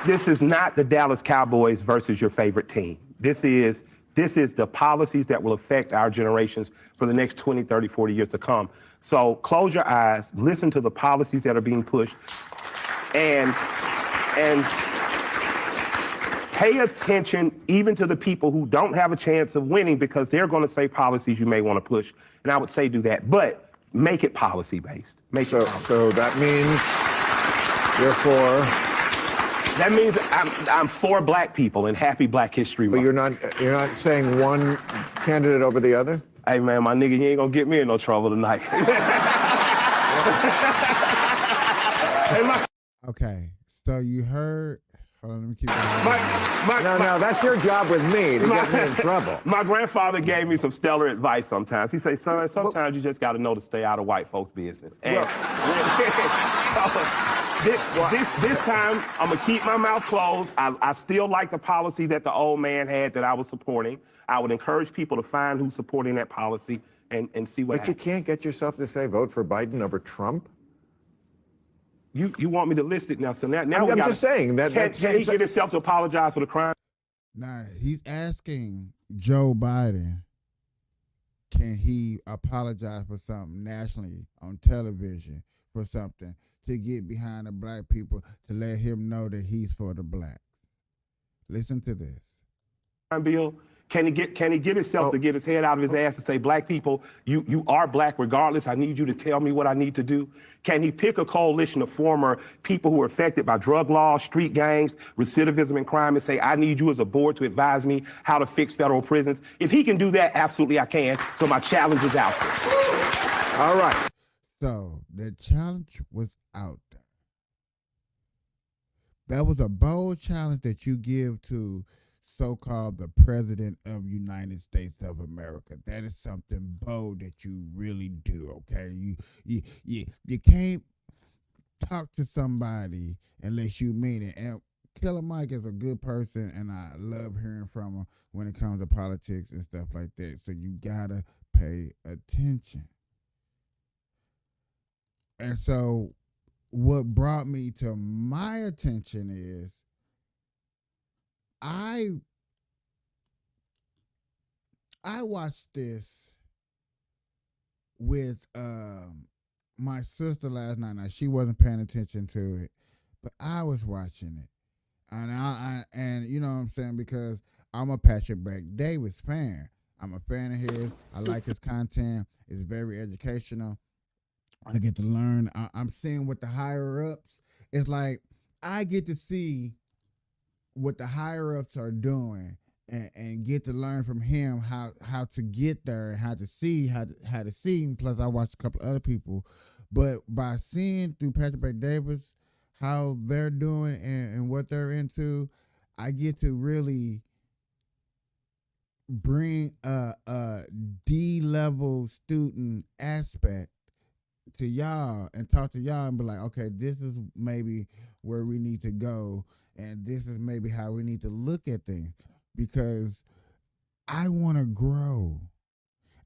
This is not the Dallas Cowboys versus your favorite team. This is the policies that will affect our generations for the next 20, 30, 40 years to come. So close your eyes, listen to the policies that are being pushed, and pay attention even to the people who don't have a chance of winning, because they're going to say policies you may want to push. And I would say do that, but make it policy-based. So that means you're for... That means I'm for black people and happy Black History Month. But you're not saying one candidate over the other? Hey man, my nigga, you ain't gonna get me in no trouble tonight. Okay, so you heard. Hold on, let me keep going. No, that's your job with me, to get me in trouble. My grandfather gave me some stellar advice sometimes. He said, son, sometimes you just got to know to stay out of white folks' business. And this time, I'm going to keep my mouth closed. I still like the policy that the old man had that I was supporting. I would encourage people to find who's supporting that policy and see what happens. But you can't get yourself to say vote for Biden over Trump? You want me to list it now? So now I'm just saying that. Can he get himself to apologize for the crime? Nah, he's asking Joe Biden, can he apologize for something nationally on television for something to get behind the black people, to let him know that he's for the blacks. Listen to this. Bill, can he get himself to get his head out of his ass and say, black people, you are black regardless. I need you to tell me what I need to do. Can he pick a coalition of former people who are affected by drug laws, street gangs, recidivism and crime, and say, I need you as a board to advise me how to fix federal prisons? If he can do that, absolutely I can. So my challenge is out there. All right. So the challenge was out there. That was a bold challenge that you give to so-called the President of United States of America. That is something bold that you really do, okay? You can't talk to somebody unless you mean it. And Killer Mike is a good person, and I love hearing from him when it comes to politics and stuff like that. So you gotta pay attention. And so what brought me to my attention is I watched this with my sister last night. Now she wasn't paying attention to it, but I was watching it. And you know what I'm saying, because I'm a Patrick Bet-David fan. I'm a fan of his. I like his content. It's very educational. I get to learn. I'm seeing what the higher ups. It's like I get to see what the higher ups are doing and get to learn from him how to get there and how to see. And plus I watched a couple other people, but by seeing through Patrick Bet-David how they're doing and what they're into, I get to really bring a D-level student aspect to y'all and talk to y'all and be like, okay, this is maybe where we need to go, and this is maybe how we need to look at things, because I want to grow.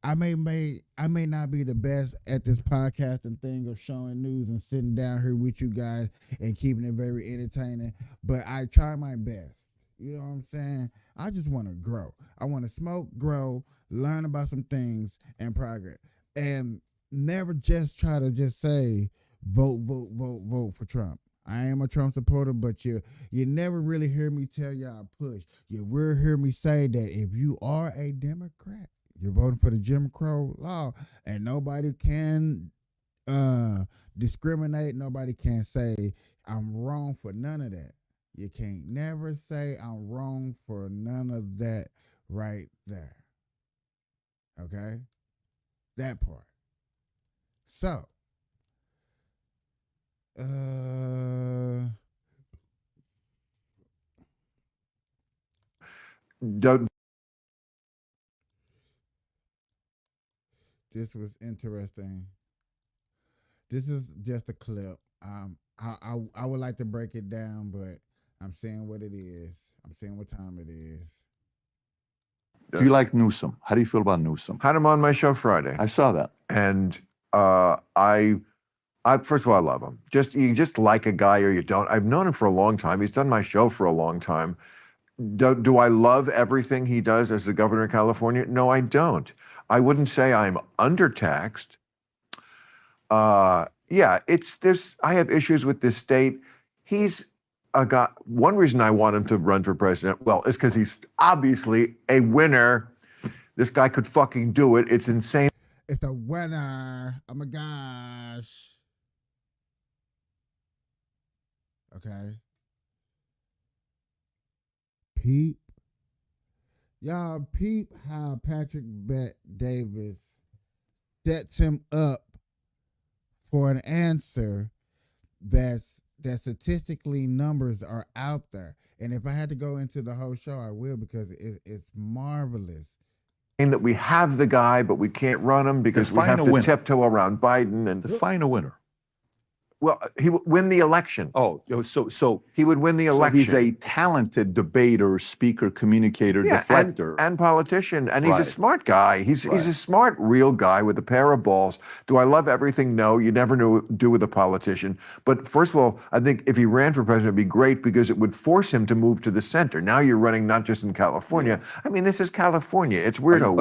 I may not be the best at this podcasting thing of showing news and sitting down here with you guys and keeping it very entertaining, but I try my best. You know what I'm saying? I just want to grow. I want to smoke, grow, learn about some things, and progress. And never just try to just say, vote for Trump. I am a Trump supporter, but you never really hear me tell y'all push. You will hear me say that if you are a Democrat, you're voting for the Jim Crow law, and nobody can discriminate. Nobody can say I'm wrong for none of that. You can't never say I'm wrong for none of that right there. Okay? That part. So, this was interesting. This is just a clip. I would like to break it down, but I'm saying what it is. I'm saying what time it is. Do you like Newsom? How do you feel about Newsom? Had him on my show Friday. I saw that. And I first of all, I love him. You just like a guy or you don't. I've known him for a long time. He's done my show for a long time. Do I love everything he does as the governor of California? No, I don't. I wouldn't say I'm undertaxed. Yeah, I have issues with this state. He's a guy. One reason I want him to run for president, well, is because he's obviously a winner. This guy could fucking do it. It's insane. It's a winner. Oh my gosh. Okay. Peep. Y'all peep how Patrick Bet-David sets him up for an answer that statistically numbers are out there. And if I had to go into the whole show, I will, because it's marvelous. That we have the guy, but we can't run him because we have to tiptoe around Biden and define a winner. Well, he would win the election. Oh, so he would win the election. He's a talented debater, speaker, communicator, deflector, and politician, and he's a smart guy. He's a smart, real guy with a pair of balls. Do I love everything? No, you never do with a politician. But first of all, I think if he ran for president, it'd be great because it would force him to move to the center. Now you're running not just in California. I mean, this is California. It's weirdo.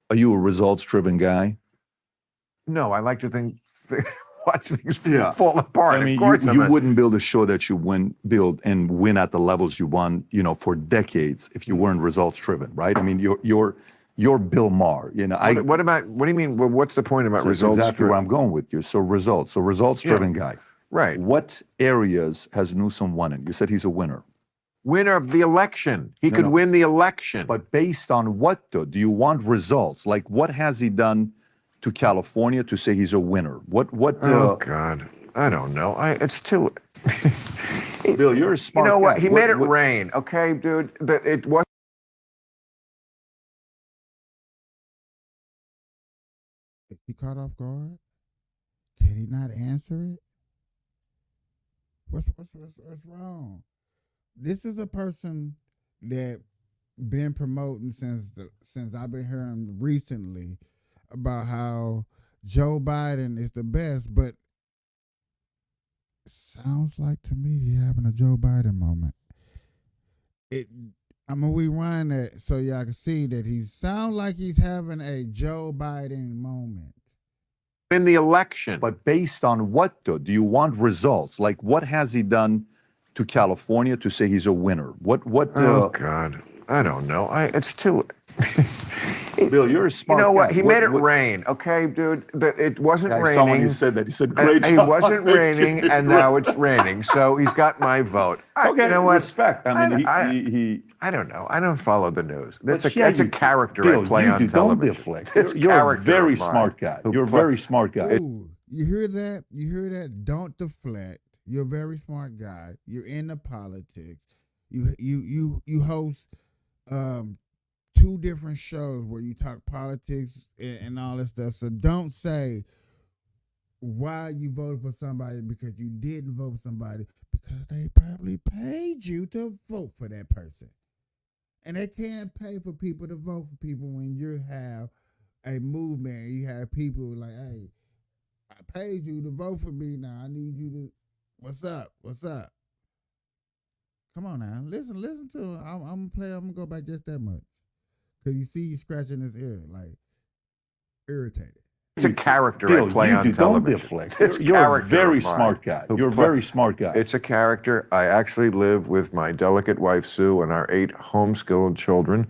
Are you a results-driven guy? No, I like to think, watch things fall apart. I mean, of course you wouldn't build a show that you build and win at the levels you won, for decades if you weren't results-driven, right? I mean, you're Bill Maher. What do you mean? Well, what's the point about results? That's exactly where I'm going with you. So results-driven guy. Right. What areas has Newsom won in? You said he's a winner. Winner of the election. He could win the election. But based on what, though? Do you want results? Like, what has he done to California to say he's a winner? What? Oh God, I don't know. It's too. Bill, you're a smart You know what? guy. He made it rain, okay, dude? It was. Is he caught off guard? Can he not answer it? What's wrong? This is a person that been promoting since I've been hearing recently about how Joe Biden is the best, but sounds like to me he's having a Joe Biden moment. I'm gonna rewind that so y'all can see that he sounds like he's having a Joe Biden moment. In the election. But based on what, though? Do you want results? Like, what has he done to California to say he's a winner? What? Oh, God. I don't know. It's too... Bill, you're a smart You know what? guy. He made it rain, okay, dude? It wasn't I raining. saw when you said that. He said, great job. It wasn't raining, and now it's raining. So he's got my vote. Okay, you know what? Respect. I mean, I don't know. I don't follow the news. That's But a you- character Bill, I play you on do. Don't television. deflect. It's You're a character very of mine. smart guy. Who You're a play- very smart guy. Ooh, you hear that? You hear that? Don't deflect. You're a very smart guy. You're into politics. You host 2 different shows where you talk politics and all this stuff. So don't say why you voted for somebody because you didn't vote for somebody because they probably paid you to vote for that person. And they can't pay for people to vote for people when you have a movement. You have people like, hey, I paid you to vote for me. Now I need you to. What's up? What's up? Come on now, listen to him. I'm gonna go back just that much, cause you see he's scratching his ear like irritated. It's a character Bill, I play you on do. television. Don't deflect. It's You're a character very of mine smart guy. who You're a play- very smart guy. It's a character. I actually live with my delicate wife, Sue, and our 8 homeschooled children.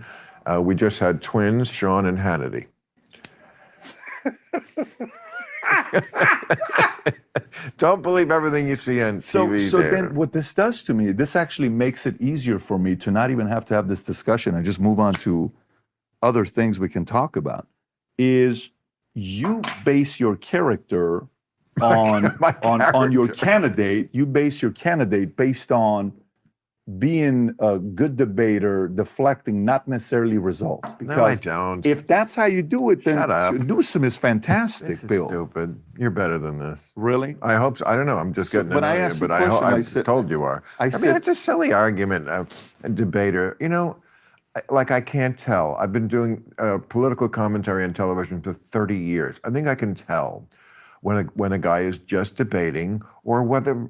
We just had twins, Sean and Hannity. Don't believe everything you see on TV. So then what this does to me, this actually makes it easier for me to not even have to have this discussion and just move on to other things we can talk about, is you base your character on your candidate. You base your candidate based on being a good debater, deflecting, not necessarily results. Because No, I don't. if that's how you do it, then Shut up. Newsom is fantastic, This is Bill. stupid. You're better than this. Really? I hope so. I don't know. I'm just getting when to I know you, asked you but a question, I I said- told you are. I mean, said- it's a silly argument. A debater, you know, like I can't tell. I've been doing political commentary on television for 30 years. I think I can tell when a guy is just debating or whether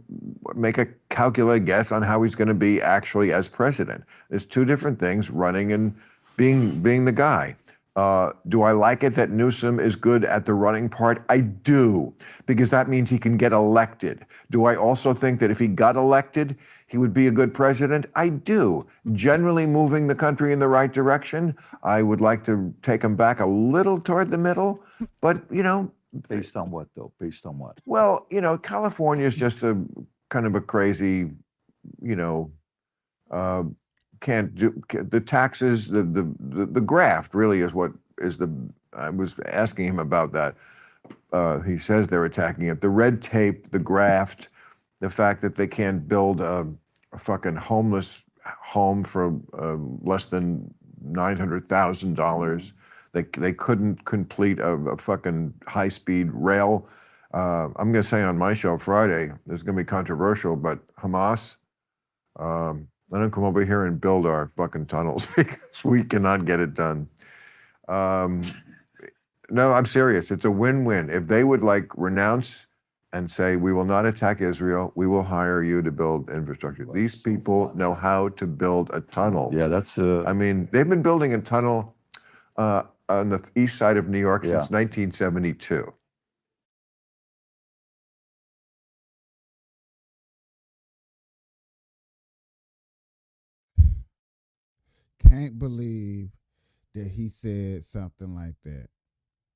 make a calculated guess on how he's going to be actually as president. There's 2 different things, running and being the guy. Do I like it that Newsom is good at the running part? I do, because that means he can get elected. Do I also think that if he got elected, he would be a good president? I do. Generally moving the country in the right direction. I would like to take him back a little toward the middle, but, you know. Based on what, though? Based on what? Well, you know, California is just a kind of a crazy, you know, can't do the taxes, the graft really is what is the. I was asking him about that. He says they're attacking it. The red tape, the graft, the fact that they can't build a fucking homeless home for less than $900,000. They couldn't complete a fucking high-speed rail. I'm going to say on my show Friday, there's going to be controversial, but Hamas, let them come over here and build our fucking tunnels because we cannot get it done. No, I'm serious. It's a win-win. If they would like renounce and say, we will not attack Israel, we will hire you to build infrastructure. These people know how to build a tunnel. Yeah, that's. I mean, they've been building a tunnel on the east side of New York since 1972. Can't believe that he said something like that.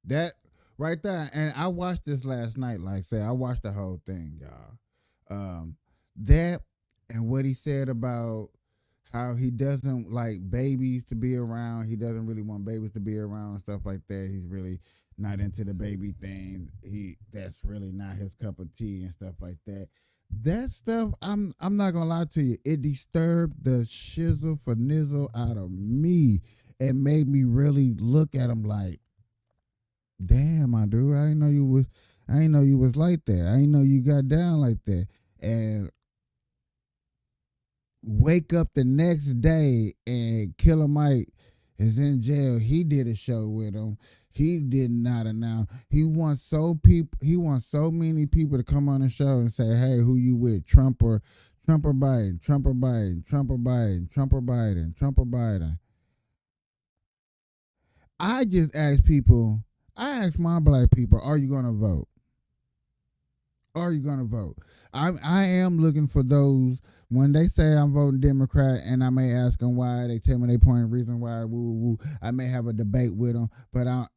That right there, and I watched this last night. Like I say, I watched the whole thing, y'all. That and what he said about how he doesn't like babies to be around. He doesn't really want babies to be around and stuff like that. He's really not into the baby thing. That's really not his cup of tea and stuff like that. That stuff, I'm not gonna lie to you. It disturbed the shizzle for nizzle out of me. It made me really look at him like, damn, my dude, I didn't know you was like that. I didn't know you got down like that. And wake up the next day and Killer Mike is in jail. He did a show with him. He did not announce. He wants so many people to come on the show and say, "Hey, who you with? Trump or Biden? Trump or Biden? Trump or Biden? Trump or Biden? Trump or Biden?" I just ask people. I ask my black people, "Are you going to vote? Are you going to vote?" I am looking for those. When they say I'm voting Democrat and I may ask them why, they tell me they point reason why, woo, woo, woo. I may have a debate with them, but I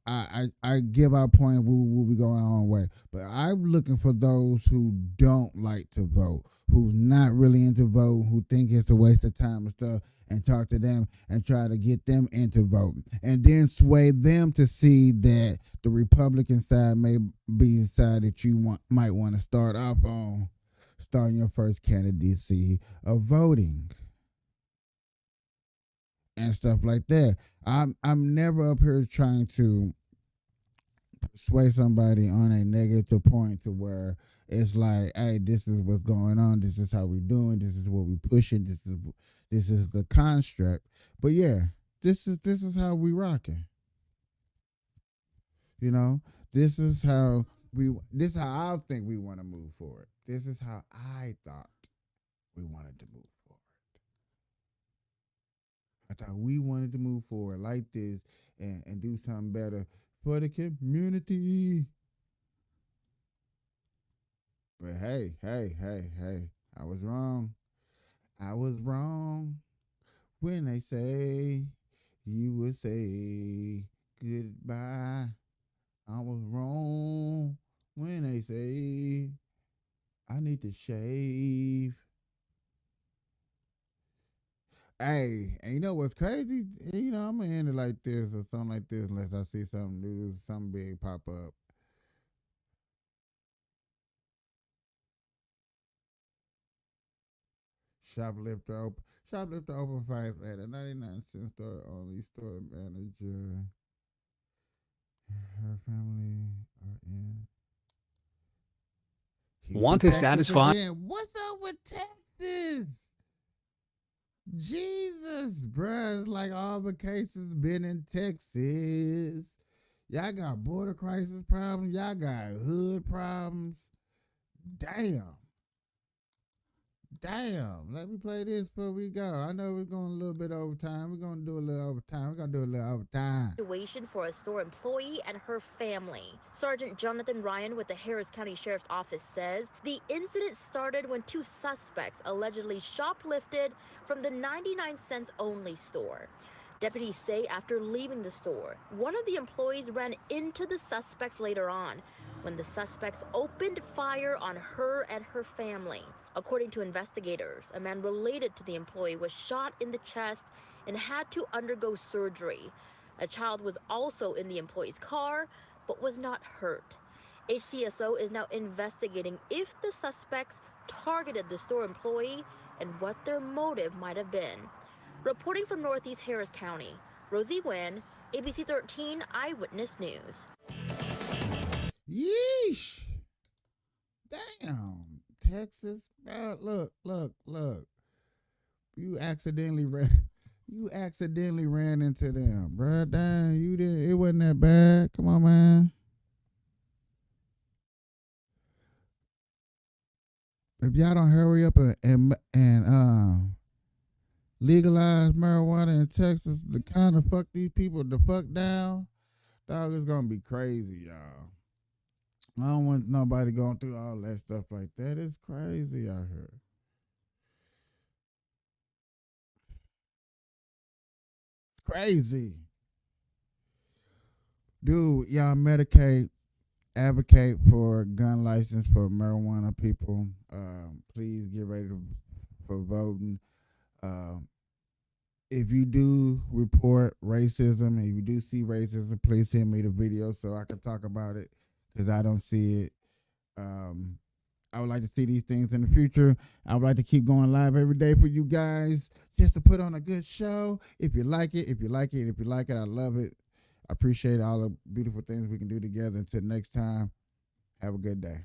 give our point, woo, woo, we going our own way. But I'm looking for those who don't like to vote, who's not really into vote, who think it's a waste of time and stuff, and talk to them and try to get them into voting. And then sway them to see that the Republican side may be the side that you might want to start off on. Starting your first candidacy of voting and stuff like that. I'm never up here trying to sway somebody on a negative point to where it's like, hey, this is what's going on. This is how we doing. This is what we pushing. This is the construct. But yeah, this is how we rocking. You know, this is how I think we want to move forward. This is how I thought we wanted to move forward. I thought we wanted to move forward like this and do something better for the community. But hey, I was wrong. I was wrong when they say you would say goodbye. I was wrong when they say I need to shave. Hey, and you know what's crazy? You know, I'm going to end it like this or something like this unless I see something new, something big pop up. Shoplifter open fight at a 99-cent store only. Store manager. Her family are in. Want to satisfy? What's up with Texas? Jesus, bruh. It's like all the cases been in Texas. Y'all got border crisis problems. Y'all got hood problems. Damn. Let me play this before we go. I know we're going a little bit over time. We're going to do a little overtime. Situation for a store employee and her family. Sergeant Jonathan Ryan with the Harris County Sheriff's Office says the incident started when two suspects allegedly shoplifted from the 99 cents only store. Deputies say after leaving the store, one of the employees ran into the suspects later on when the suspects opened fire on her and her family. According to investigators, a man related to the employee was shot in the chest and had to undergo surgery. A child was also in the employee's car, but was not hurt. HCSO is now investigating if the suspects targeted the store employee and what their motive might have been. Reporting from Northeast Harris County, Rosie Nguyen, ABC 13 Eyewitness News. Yeesh. Damn. Texas, bro, look. You accidentally ran into them, bro. Damn, you did. It wasn't that bad. Come on, man. If y'all don't hurry up and legalize marijuana in Texas to kind of fuck these people the fuck down, dog, it's gonna be crazy, y'all. I don't want nobody going through all that stuff like that. It's crazy out here. It's crazy. Dude, y'all Medicaid, advocate for gun license for marijuana people. Please get ready for voting. If you do report racism, if you do see racism, please send me the video so I can talk about it. Because I don't see it. I would like to see these things in the future. I would like to keep going live every day for you guys, just to put on a good show. If you like it, I love it. I appreciate all the beautiful things we can do together. Until next time, have a good day.